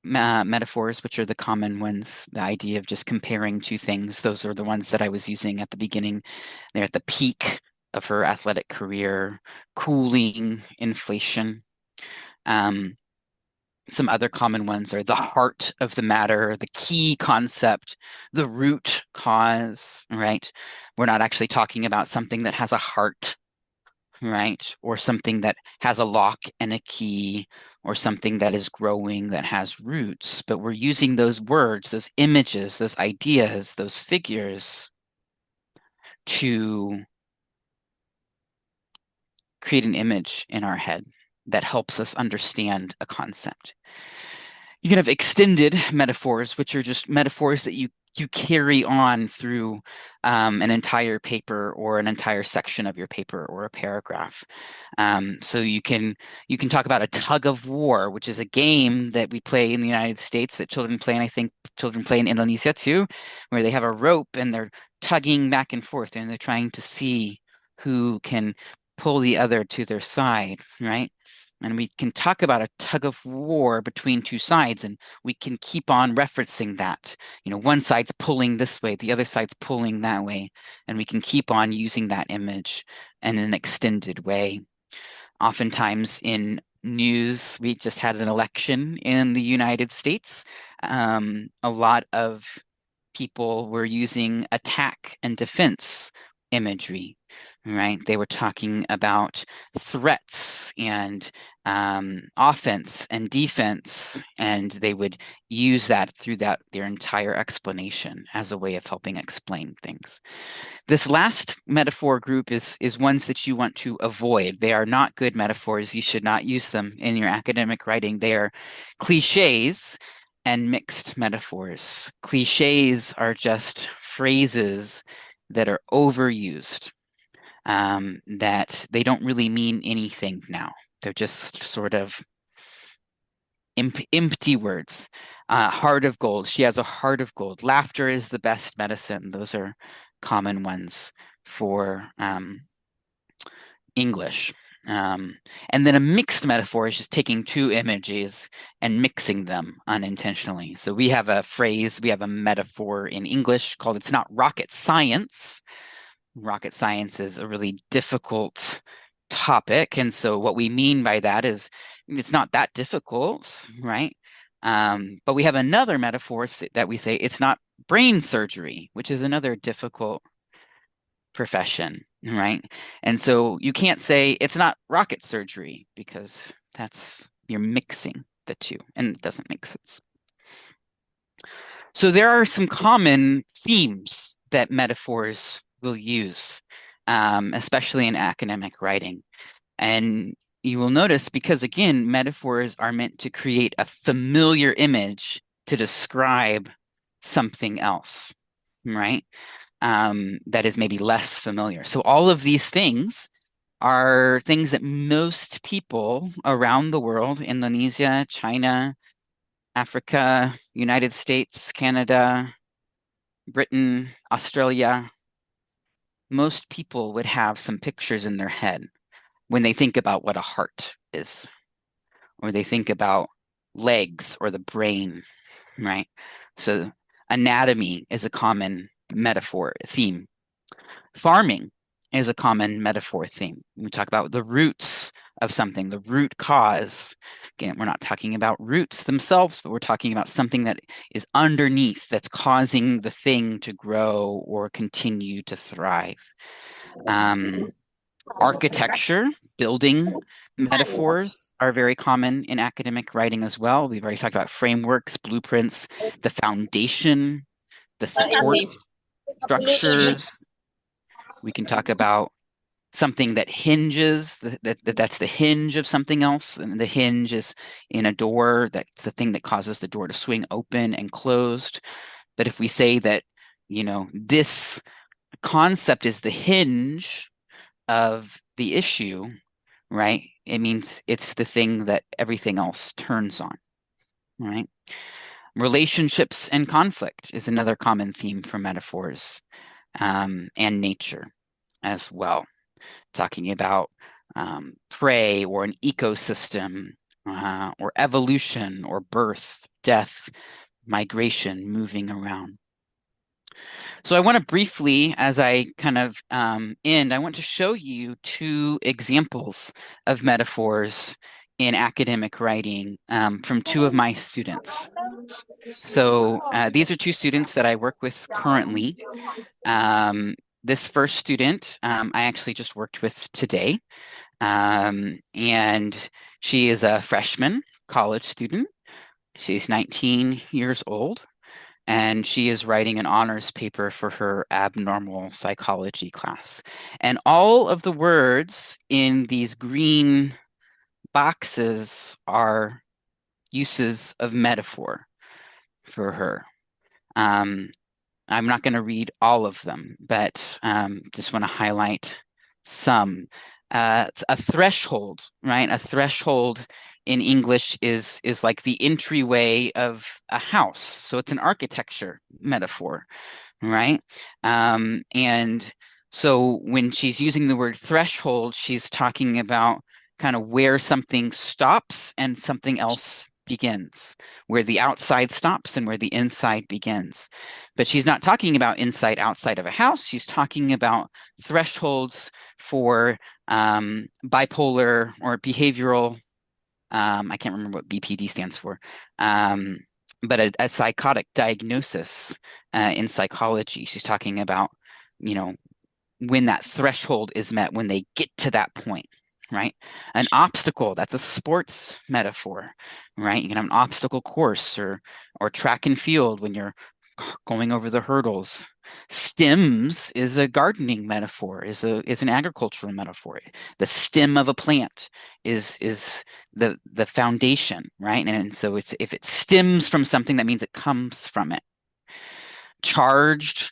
metaphors, which are the common ones, the idea of just comparing 2 things. Those are the ones that I was using at the beginning. They're at the peak of her athletic career, cooling, inflation. Some other common ones are the heart of the matter, the key concept, the root cause, right? We're not actually talking about something that has a heart, right? Or something that has a lock and a key, or something that is growing that has roots, but we're using those words, those images, those ideas, those figures to create an image in our head that helps us understand a concept. You can have extended metaphors, which are just metaphors that you carry on through an entire paper or an entire section of your paper or a paragraph. So you can talk about a tug of war, which is a game that we play in the United States that children play, and I think children play in Indonesia too, where they have a rope and they're tugging back and forth and they're trying to see who can pull the other to their side, right? And we can talk about a tug of war between 2 sides, and we can keep on referencing that. You know, one side's pulling this way, the other side's pulling that way, and we can keep on using that image in an extended way. Oftentimes in news, we just had an election in the United States. A lot of people were using attack and defense imagery, right? They were talking about threats and offense and defense, and they would use that through their entire explanation as a way of helping explain things. This last metaphor group is ones that you want to avoid. They are not good metaphors. You should not use them in your academic writing. They are cliches and mixed metaphors. Cliches are just phrases that are overused, that they don't really mean anything now. They're just sort of empty words. Heart of gold. She has a heart of gold. Laughter is the best medicine. Those are common ones for English. And then a mixed metaphor is just taking two images and mixing them unintentionally. So we have a phrase, we have a metaphor in English called "it's not rocket science." Rocket science is a really difficult topic. And so what we mean by that is it's not that difficult, right? But we have another metaphor that we say it's not brain surgery, which is another difficult profession, right? And so you can't say it's not rocket surgery because you're mixing the two and it doesn't make sense. So there are some common themes that metaphors will use, especially in academic writing. And you will notice, because again, metaphors are meant to create a familiar image to describe something else, right? That is maybe less familiar. So all of these things are things that most people around the world, Indonesia, China, Africa, United States, Canada, Britain, Australia, most people would have some pictures in their head when they think about what a heart is, or they think about legs or the brain, right? So anatomy is a common metaphor theme. Farming is a common metaphor theme. We talk about the roots of something, the root cause. Again, we're not talking about roots themselves, but we're talking about something that is underneath that's causing the thing to grow or continue to thrive. Architecture, building metaphors are very common in academic writing as well. We've already talked about frameworks, blueprints, the foundation, the support structures. We can talk about something that hinges, that's the hinge of something else. And the hinge is in a door, that's the thing that causes the door to swing open and closed. But if we say that, this concept is the hinge of the issue, right? It means it's the thing that everything else turns on, right? Relationships and conflict is another common theme for metaphors, and nature as well. Talking about prey or an ecosystem, or evolution or birth, death, migration, moving around. So I want to briefly, as I kind of end, I want to show you two examples of metaphors in academic writing from two of my students. So these are two students that I work with currently. This first student I actually just worked with today, and she is a freshman college student. She's 19 years old, and she is writing an honors paper for her abnormal psychology class. And all of the words in these green boxes are uses of metaphor for her. I'm not going to read all of them, but just want to highlight some. A threshold, right? A threshold in English is like the entryway of a house. So it's an architecture metaphor, right? And so when she's using the word threshold, she's talking about kind of where something stops and something else begins, where the outside stops and where the inside begins. But she's not talking about inside, outside of a house. She's talking about thresholds for bipolar or behavioral, I can't remember what BPD stands for, but a psychotic diagnosis in psychology. She's talking about, you know, when that threshold is met, when they get to that point, right? An obstacle, that's a sports metaphor, right? You can have an obstacle course or track and field when you're going over the hurdles. Stems is a gardening metaphor, is an agricultural metaphor. The stem of a plant is the foundation, right? And so it's, if it stems from something, that means it comes from it. Charged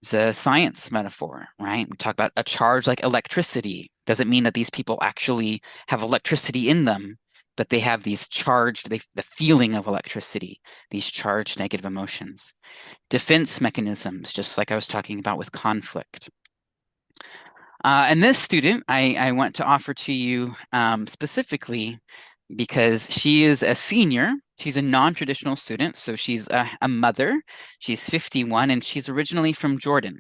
is a science metaphor, right? We talk about a charge like electricity. Doesn't mean that these people actually have electricity in them, but they have these charged, the feeling of electricity, these charged negative emotions. Defense mechanisms, just like I was talking about with conflict. And this student, I want to offer to you specifically because she is a senior. She's a non-traditional student, so she's a mother. She's 51, and she's originally from Jordan.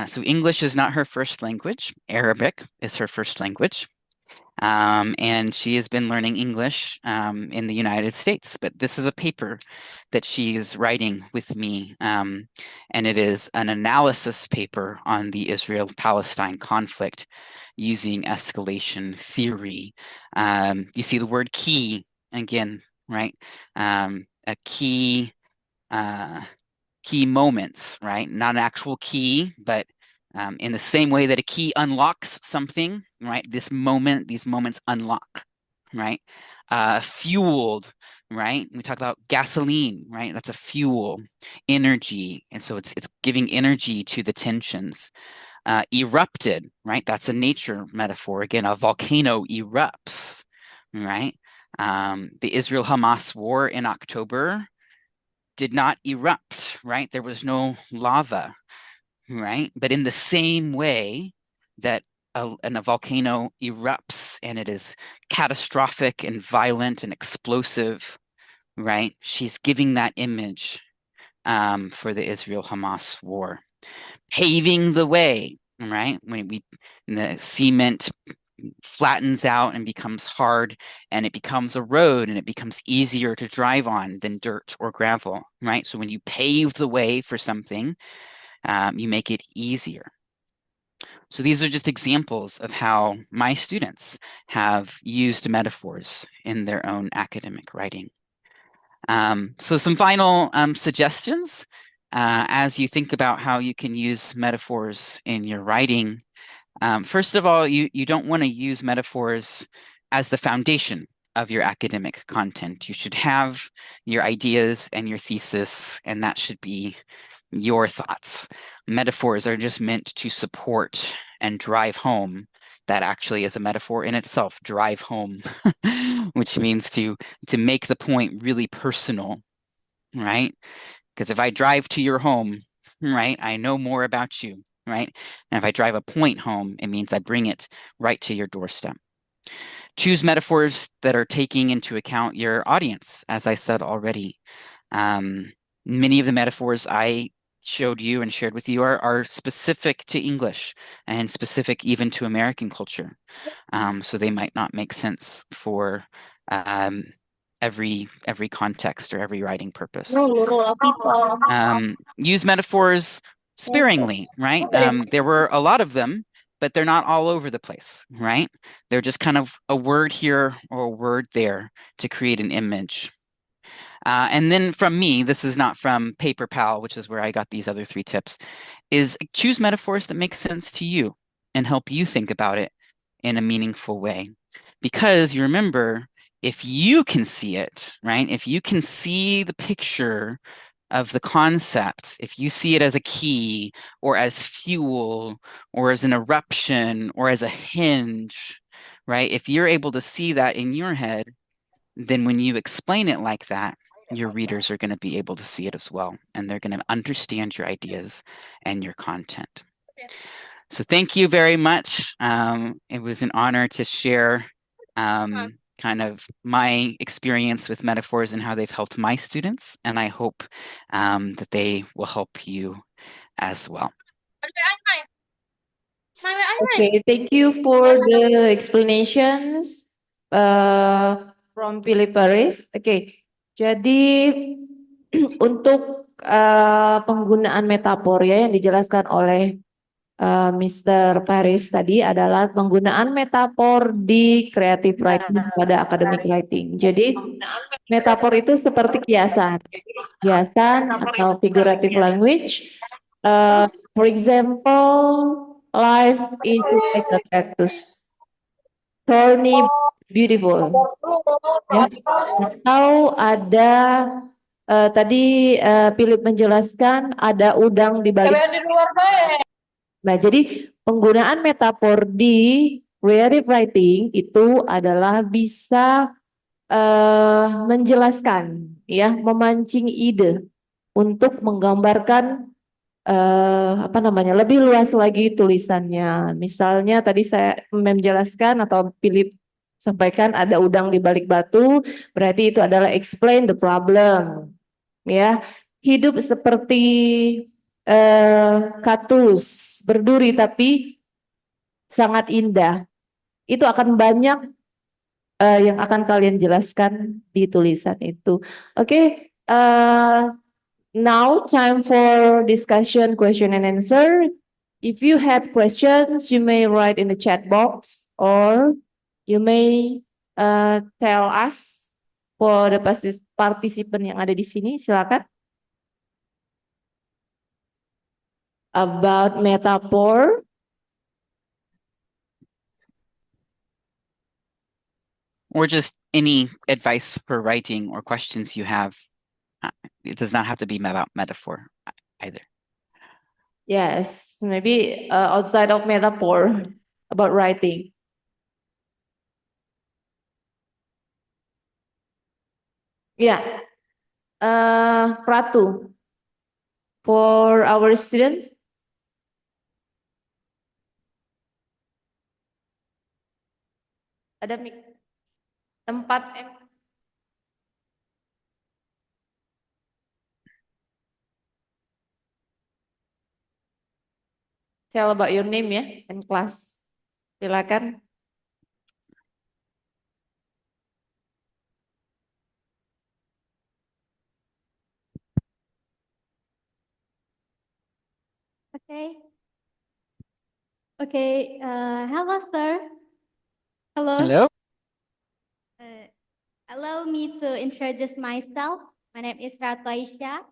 So English is not her first language. Arabic is her first language. And she has been learning English in the United States. But this is a paper that she is writing with me, and it is an analysis paper on the Israel-Palestine conflict using escalation theory. You see the word key again, right? A key moments, right? Not an actual key, but in the same way that a key unlocks something, right? These moments unlock, right? Fueled, right? We talk about gasoline, right? That's a fuel, energy. And so it's giving energy to the tensions. Erupted, right? That's a nature metaphor. Again, a volcano erupts, right? The Israel-Hamas war in October did not erupt, right? There was no lava, right? But in the same way that a volcano erupts and it is catastrophic and violent and explosive, right? She's giving that image for the Israel-Hamas war. Paving the way, right? When the cement flattens out and becomes hard, and it becomes a road, and it becomes easier to drive on than dirt or gravel, right? So when you pave the way for something, you make it easier. So these are just examples of how my students have used metaphors in their own academic writing. So some final suggestions as you think about how you can use metaphors in your writing. First of all, you don't want to use metaphors as the foundation of your academic content. You should have your ideas and your thesis, and that should be your thoughts. Metaphors are just meant to support and drive home. That actually is a metaphor in itself, drive home, which means to make the point really personal, right? Because if I drive to your home, right, I know more about you, right? And if I drive a point home, it means I bring it right to your doorstep. Choose metaphors that are taking into account your audience, as I said already. Many of the metaphors I showed you and shared with you are specific to English and specific even to American culture. So they might not make sense for every context or every writing purpose. Use metaphors sparingly, right? There were a lot of them, but they're not all over the place, right? They're just kind of a word here or a word there to create an image. And then from me, this is not from Paper Pal, which is where I got these other 3 tips, is choose metaphors that make sense to you and help you think about it in a meaningful way. Because you remember, if you can see it, right? If you can see the picture of the concept, if you see it as a key or as fuel or as an eruption or as a hinge, right? If you're able to see that in your head, then when you explain it like that, your readers are going to be able to see it as well, and they're going to understand your ideas and your content. So thank you very much. It was an honor to share kind of my experience with metaphors and how they've helped my students, and I hope that they will help you as well. Okay, thank you for the explanations from Philip Paris. Okay, jadi untuk penggunaan metafor ya yang dijelaskan oleh Mr. Paris tadi adalah penggunaan metafor di creative writing pada academic writing. Jadi metafor itu seperti kiasan atau figurative language. For example, life is like a cactus, thorny, beautiful. Ya. Atau ada tadi Philip menjelaskan ada udang di balik. Nah, jadi penggunaan metafor di creative writing itu adalah bisa menjelaskan, ya, memancing ide untuk menggambarkan apa namanya lebih luas lagi tulisannya. Misalnya tadi saya menjelaskan atau Philip sampaikan ada udang di balik batu, berarti itu adalah explain the problem, ya. Hidup seperti kaktus berduri tapi sangat indah. Itu akan banyak yang akan kalian jelaskan di tulisan itu. Oke, now time for discussion, question and answer. If you have questions, you may write in the chat box or you may tell us for the participant yang ada di sini. Silakan. About metaphor. Or just any advice for writing or questions you have. It does not have to be about metaphor either. Yes, maybe outside of metaphor about writing. Yeah, Pratu, for our students. Ada tempat tell about your name ya and class. Silakan. Okay. Okay. Hello, sir. Hello. Hello. Allow me to introduce myself. My name is Ratu Aisyah,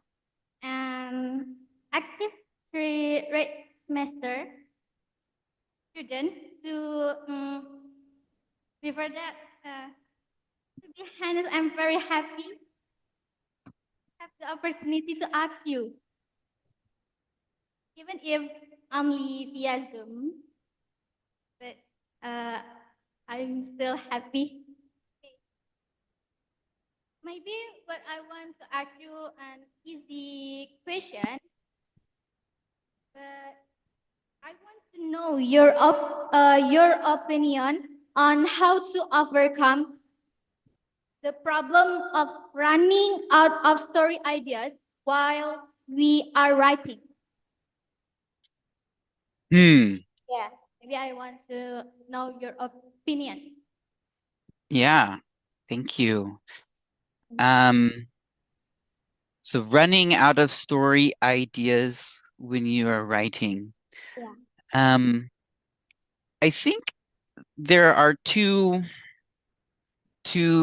and active semester student. Before that, to be honest, I'm very happy to have the opportunity to ask you, even if only via Zoom, but I'm still happy. Maybe what I want to ask you an easy question, but I want to know your opinion on how to overcome the problem of running out of story ideas while we are writing. Yeah, maybe I want to know your opinion. Yeah, thank you. So running out of story ideas when you are writing. Yeah. I think there are two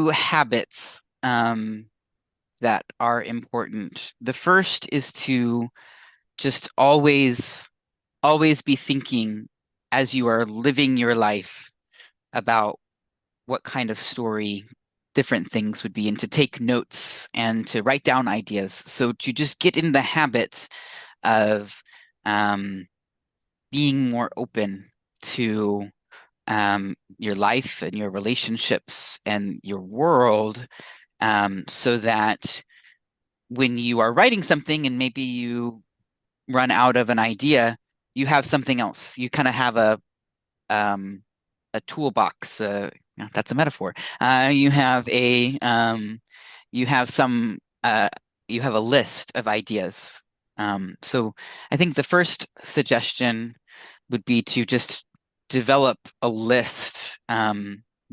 habits that are important. The first is to just always be thinking as you are living your life about what kind of story different things would be, and to take notes and to write down ideas. So to just get in the habit of being more open to your life and your relationships and your world, so that when you are writing something and maybe you run out of an idea, you have something else. You kind of have a toolbox. That's a metaphor. You have a list of ideas. So I think the first suggestion would be to just develop a list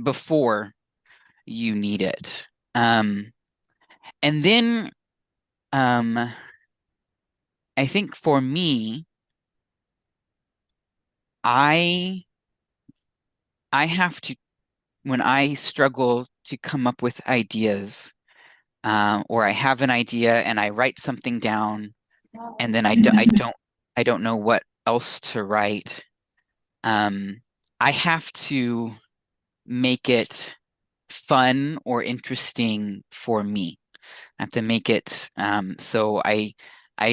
before you need it. And then I think for me, I have to, when I struggle to come up with ideas, or I have an idea and I write something down and then I don't know what else to write. I have to make it fun or interesting for me. I have to make it so I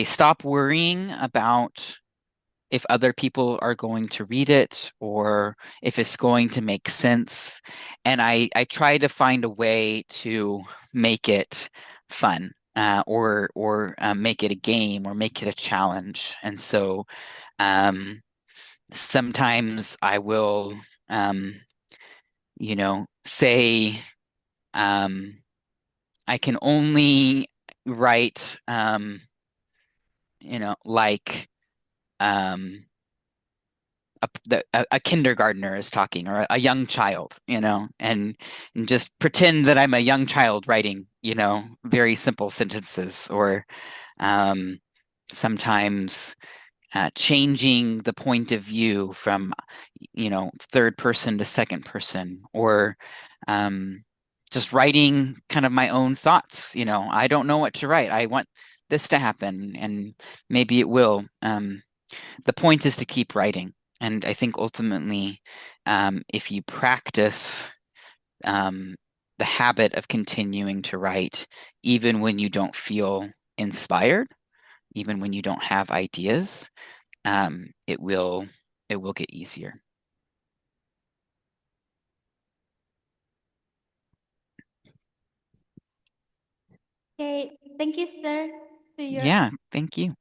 stop worrying about if other people are going to read it or if it's going to make sense. And I try to find a way to make it fun, or make it a game or make it a challenge. And so sometimes I will, say, I can only write, like, a kindergartner is talking, or a young child, and just pretend that I'm a young child writing, very simple sentences, or sometimes changing the point of view from, third person to second person, or just writing kind of my own thoughts. I don't know what to write. I want this to happen, and maybe it will. The point is to keep writing. And I think ultimately, if you practice the habit of continuing to write, even when you don't feel inspired, even when you don't have ideas, it will get easier. Okay, thank you, sir. To your Yeah, thank you.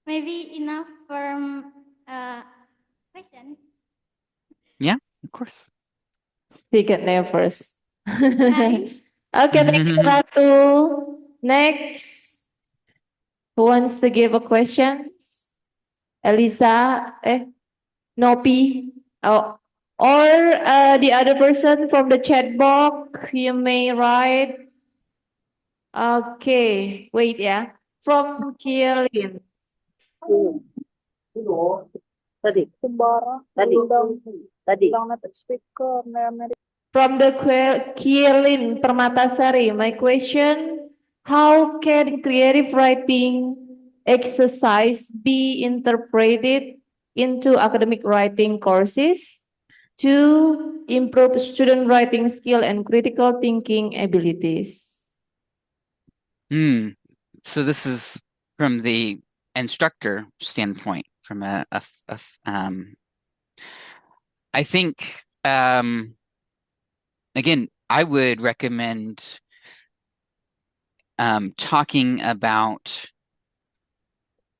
maybe enough for question. Yeah, Of course. Speak nervous. Hi. Okay, thank you, Ratu. Next, who wants to give a question? Elisa, Nopi, oh, or the other person from the chat box, you may write. Okay, wait, yeah. From Kielin. From the Kielin Permatasari, my question, how can creative writing exercise be interpreted into academic writing courses to improve student writing skill and critical thinking abilities? So this is from the instructor standpoint, from I think, again, I would recommend talking about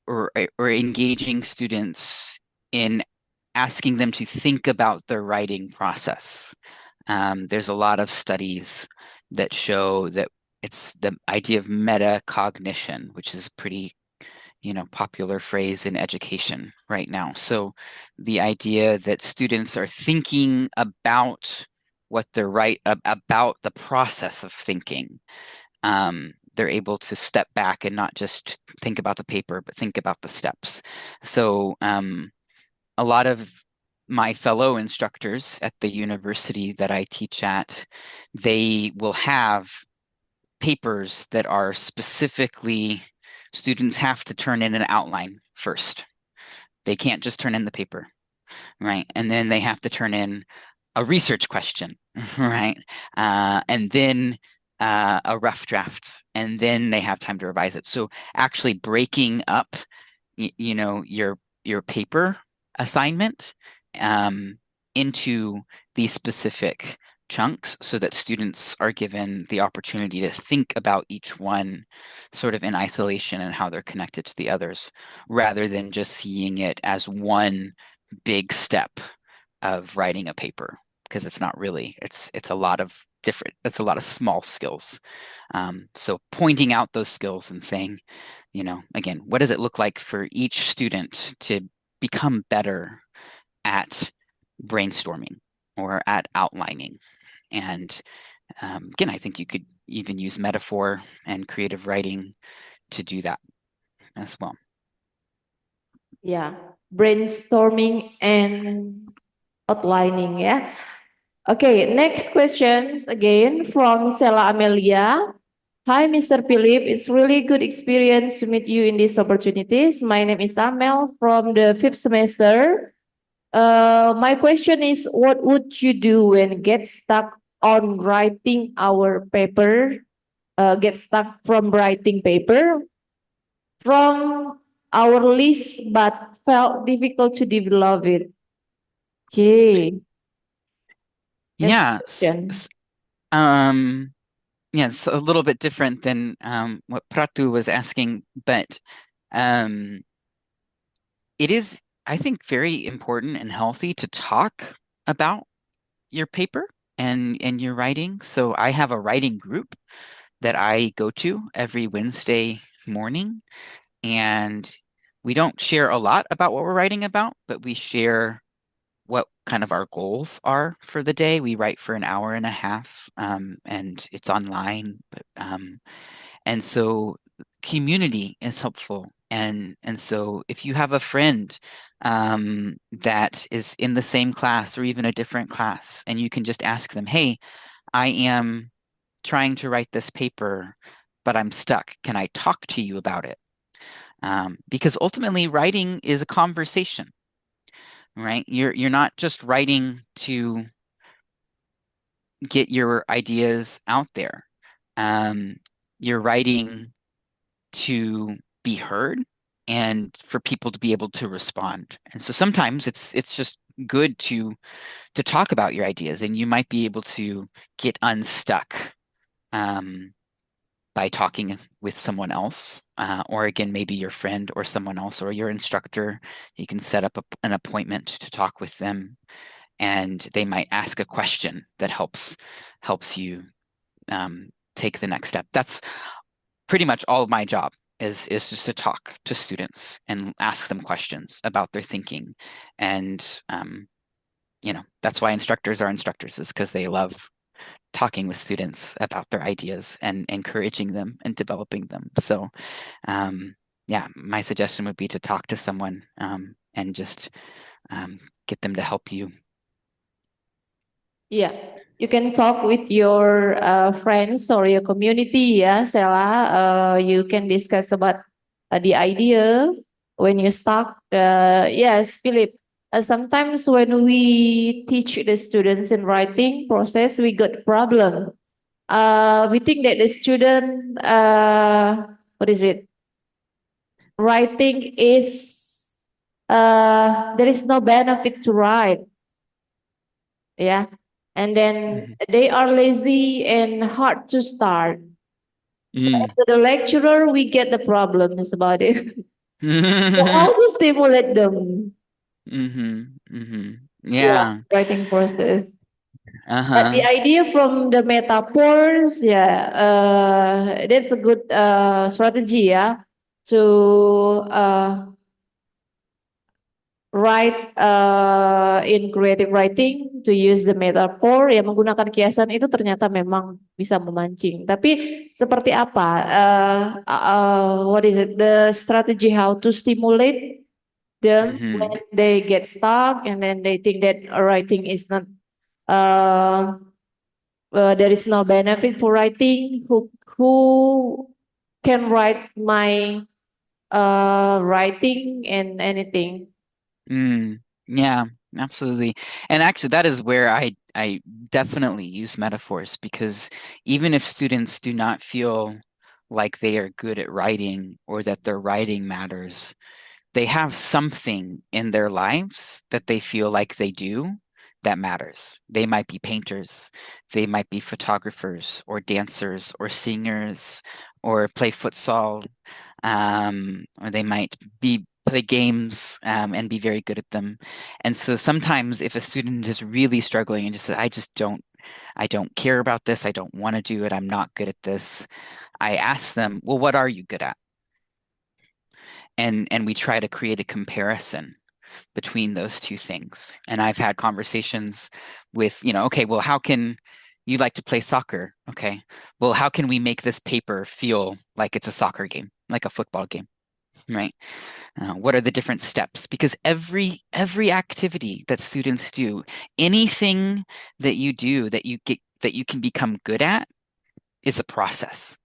or engaging students in asking them to think about their writing process. There's a lot of studies that show that it's the idea of metacognition, which is pretty popular phrase in education right now. So the idea that students are thinking about what they're about the process of thinking. They're able to step back and not just think about the paper, but think about the steps. So a lot of my fellow instructors at the university that I teach at, they will have papers that are specifically, students have to turn in an outline first. They can't just turn in the paper, right? And then they have to turn in a research question, right? And then a rough draft, and then they have time to revise it. So actually breaking up, your paper assignment into these specific chunks so that students are given the opportunity to think about each one sort of in isolation and how they're connected to the others, rather than just seeing it as one big step of writing a paper, because it's not really, it's a lot of small skills. So pointing out those skills and saying, again, what does it look like for each student to become better at brainstorming or at outlining? And again, I think you even use metaphor and creative writing to do that as well. Yeah, brainstorming and outlining, yeah. Okay, next questions again from Sela Amelia. Hi, Mr. Philip. It's really good experience to meet you in these opportunities. My name is Amel from the 5th semester. My question is, what would you do when get stuck on writing our paper? Get stuck from writing paper from our list, but felt difficult to develop it. Okay. That's Yeah. the question. Yeah, it's a little bit different than what Pratu was asking, but it is, I think, very important and healthy to talk about your paper and your writing. So I have a writing group that I go to every Wednesday morning, and we don't share a lot about what we're writing about, but we share what kind of our goals are for the day. We write for an hour and a half, and it's online. And so community is helpful. And so if you have a friend that is in the same class or even a different class, and you can just ask them, hey, I am trying to write this paper, but I'm stuck. Can I talk to you about it? Because ultimately writing is a conversation, right? You're not just writing to get your ideas out there. You're writing to be heard and for people to be able to respond. And so sometimes it's just good to talk about your ideas, and you might be able to get unstuck by talking with someone else, or again, maybe your friend or someone else or your instructor. You can set up an appointment to talk with them, and they might ask a question that helps you take the next step. That's pretty much all of my job is just to talk to students and ask them questions about their thinking. And that's why instructors are instructors, is because they love talking with students about their ideas and encouraging them and developing them. So yeah, my suggestion would be to talk to someone and just get them to help you. Yeah, you can talk with your friends or your community, yeah, Sela. You can discuss about the idea when you're stuck. Yes, Philip. Sometimes when we teach the students in writing process, we got problem. We think that the student, what is it? Writing is, there is no benefit to write. Yeah. And then they are lazy and hard to start. Mm. So the lecturer, we get the problems about it. So how to stimulate them? Yeah. Writing process. But the Uh-huh. idea from the metaphors, that's a good strategy, yeah, to write in creative writing, to use the metaphor, ya menggunakan kiasan itu ternyata memang bisa memancing. Tapi seperti apa? What is it? The strategy how to stimulate them when they get stuck and then they think that writing is not, there is no benefit for writing. Who can write my writing and anything? Yeah, absolutely. And actually, that is where I definitely use metaphors, because even if students do not feel like they are good at writing or that their writing matters, they have something in their lives that they feel like they do that matters. They might be painters, they might be photographers or dancers or singers or play futsal, or they might play games and be very good at them. And so sometimes if a student is really struggling and just says, I don't care about this, I don't want to do it, I'm not good at this, I ask them, well, what are you good at? And we try to create a comparison between those two things. And I've had conversations with, okay, well, how can you like to play soccer. Okay. Well, how can we make this paper feel like it's a soccer game, like a football game, right? What are the different steps? Because every activity that students do, anything that you do that you can become good at is a process.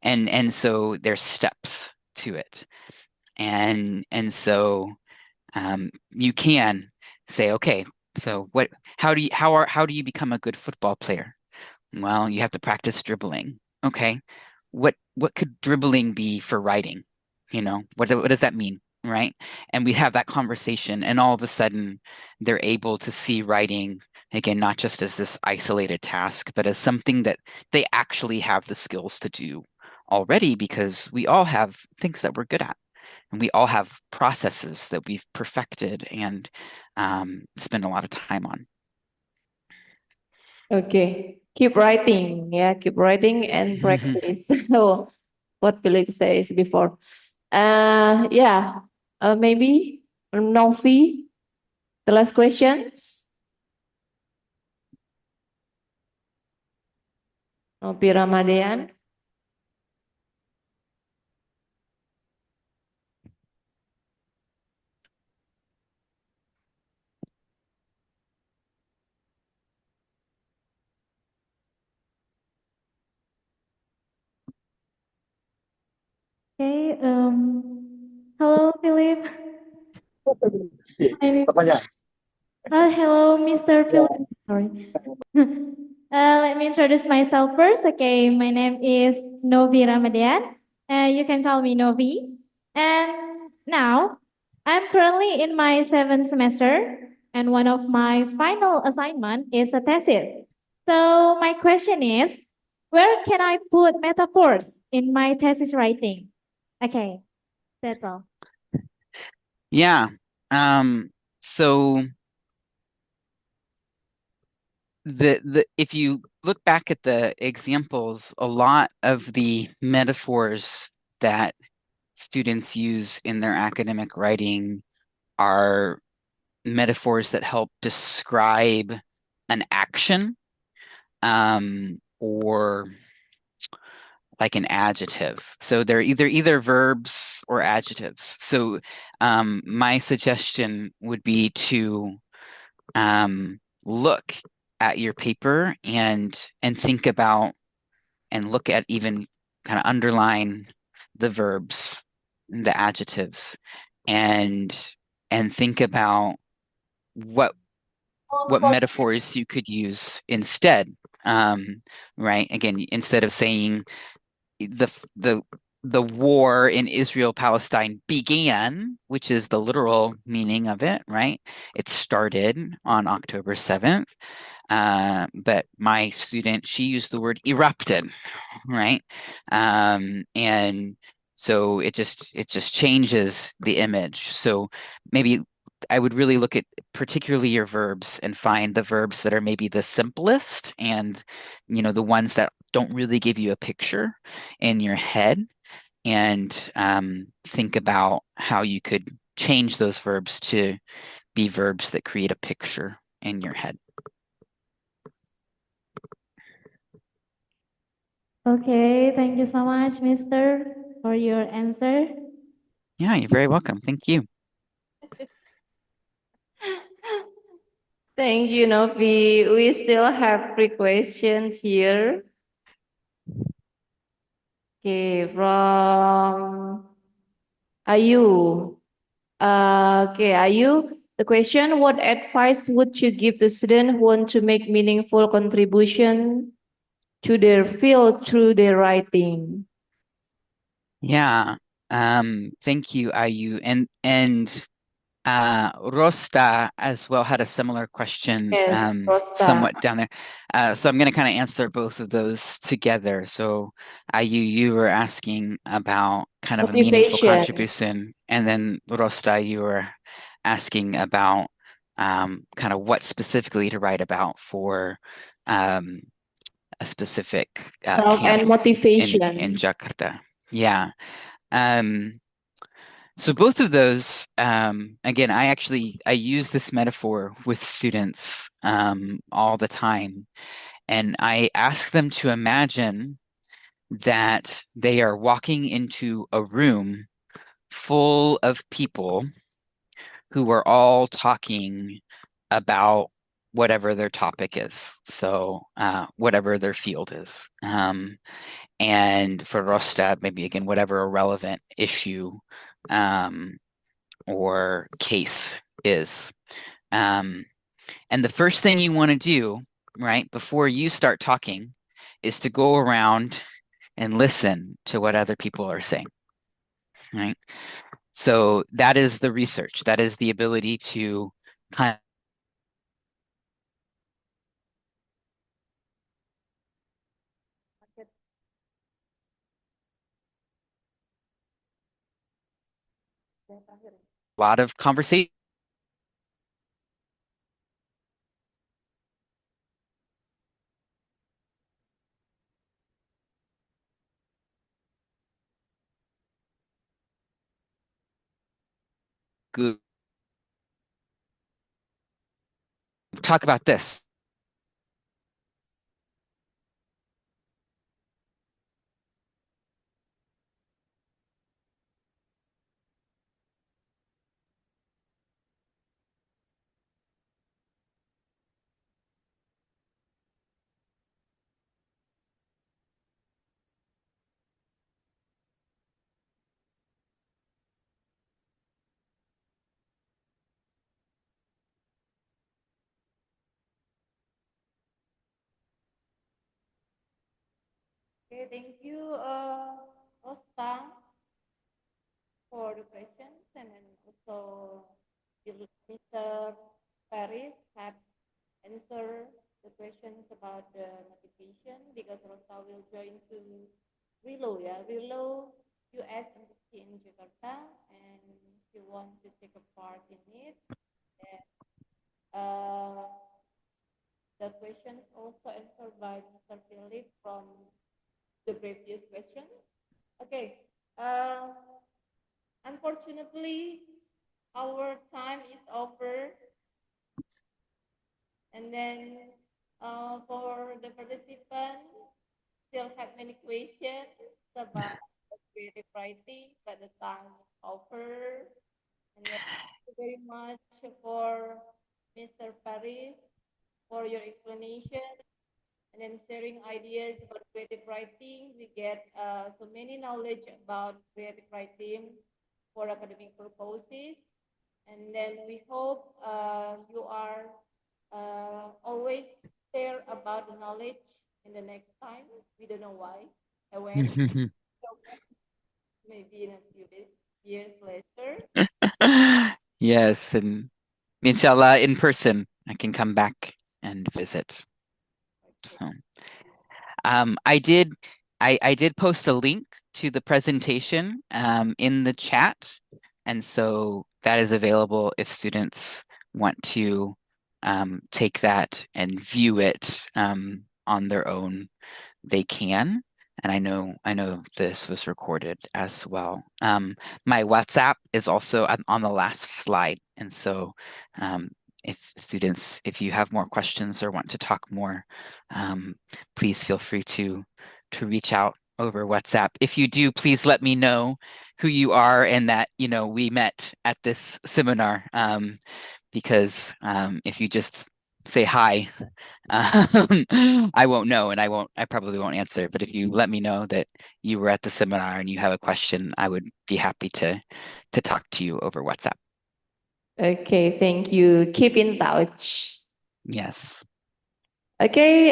And so there's steps to it. And so you can say, okay, so how do you become a good football player? Well, you have to practice dribbling. Okay. What could dribbling be for writing? What does that mean? Right. And we have that conversation, and all of a sudden they're able to see writing again, not just as this isolated task, but as something that they actually have the skills to do already, because we all have things that we're good at. And we all have processes that we've perfected and spend a lot of time on. Okay, keep writing. Yeah, keep writing and practice. So, what Philip says before. Yeah. Maybe Novi. The last questions. Novi Ramadan. Okay, hello, Philip. Hello, Mr. Philip. Sorry. Let me introduce myself first. Okay, my name is Novi Ramadan. You can call me Novi. And now, I'm currently in my 7th semester, and one of my final assignment is a thesis. So my question is, where can I put metaphors in my thesis writing? Okay, that's all. Yeah. So if you look back at the examples, a lot of the metaphors that students use in their academic writing are metaphors that help describe an action, or like an adjective. So they're either verbs or adjectives. So my suggestion would be to look at your paper and think about and look at, even kind of underline the verbs, the adjectives, and think about what metaphors you could use instead. Right? Again, instead of saying the war in Israel-Palestine began, which is the literal meaning of it, right? It started on October 7th. But my student, she used the word erupted, right? And so it just changes the image. So maybe I would really look at particularly your verbs and find the verbs that are maybe the simplest, and the ones that don't really give you a picture in your head, and think about how you could change those verbs to be verbs that create a picture in your head. Okay, thank you so much, Mr., for your answer. Yeah, you're very welcome. Thank you. Thank you, Novi. We still have 3 questions here. Okay, from Ayu. Okay, Ayu, the question, what advice would you give to students who want to make meaningful contribution to their field through their writing? Yeah. Thank you, Ayu. And Rosta as well had a similar question, Yes, Rosta. somewhat down there. So I'm going to kind of answer both of those together. So Ayu, you were asking about kind of a meaningful Motivation. contribution, and then Rosta, you were asking about kind of what specifically to write about for a specific Self and camp motivation. in Jakarta. Yeah. So both of those, again, I use this metaphor with students all the time. And I ask them to imagine that they are walking into a room full of people who are all talking about whatever their topic is. So whatever their field is. And for Rosta, maybe again, whatever a relevant issue or case is. And the first thing you want to do, right, before you start talking is to go around and listen to what other people are saying, right? So that is the research. That is the ability to kind of a lot of conversation. Good. Talk about this. Okay, thank you, Ostang, for the questions, and then also Mr. Paris have answered the questions about the motivation because Rosa will join to Rilo, yeah, Rilo US Embassy in Jakarta, and she wants to take a part in it. And, the questions also answered by Mr. Philip from the previous question. Okay. Unfortunately, our time is over. And then for the participants, still have many questions about creative writing, but the time is over. And then thank you very much for Mr. Paris for your explanation and then sharing ideas about creative writing. We get so many knowledge about creative writing for academic purposes. And then we hope you are always share about the knowledge in the next time. We don't know why. When maybe in a few years later. Yes, and inshallah in person I can come back and visit. So I did post a link to the presentation in the chat, and so that is available if students want to take that and view it on their own. They can, and I know this was recorded as well. My WhatsApp is also on the last slide, and so if you have more questions or want to talk more, please feel free to reach out over WhatsApp. If you do, please let me know who you are and that we met at this seminar, because if you just say hi, I won't know, and I probably won't answer. But if you let me know that you were at the seminar and you have a question, I would be happy to talk to you over WhatsApp. Okay, thank you. Keep in touch. Yes. Okay,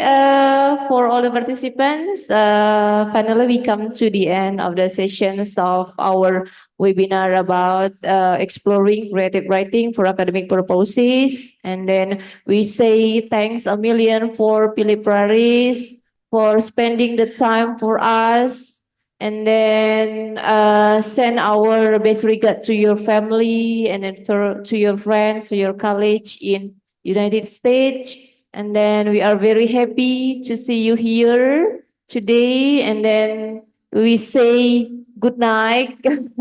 for all the participants, finally we come to the end of the sessions of our webinar about exploring creative writing for academic purposes. And then we say thanks a million for Philip Paris for spending the time for us. And then send our best regard to your family and then to your friends, to your college in United States. And then we are very happy to see you here today. And then we say good night. Good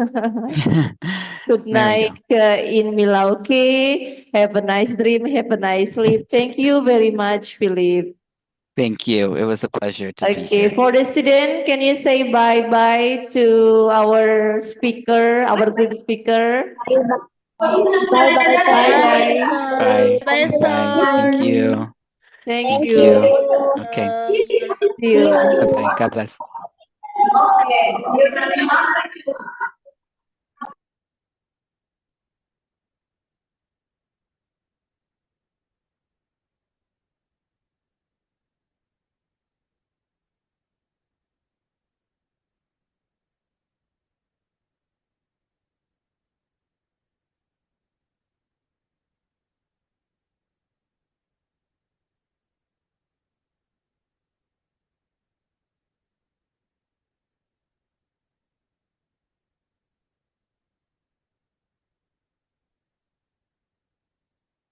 night in Milwaukee. Have a nice dream. Have a nice sleep. Thank you very much, Philip. Thank you. It was a pleasure to be Okay, here. for the student, can you say bye-bye to our speaker, our good speaker? Bye bye. Bye-bye. Bye. Bye, Bye. Thank sir. you. Thank Thank you. you. Okay. See you. Bye-bye. God bless.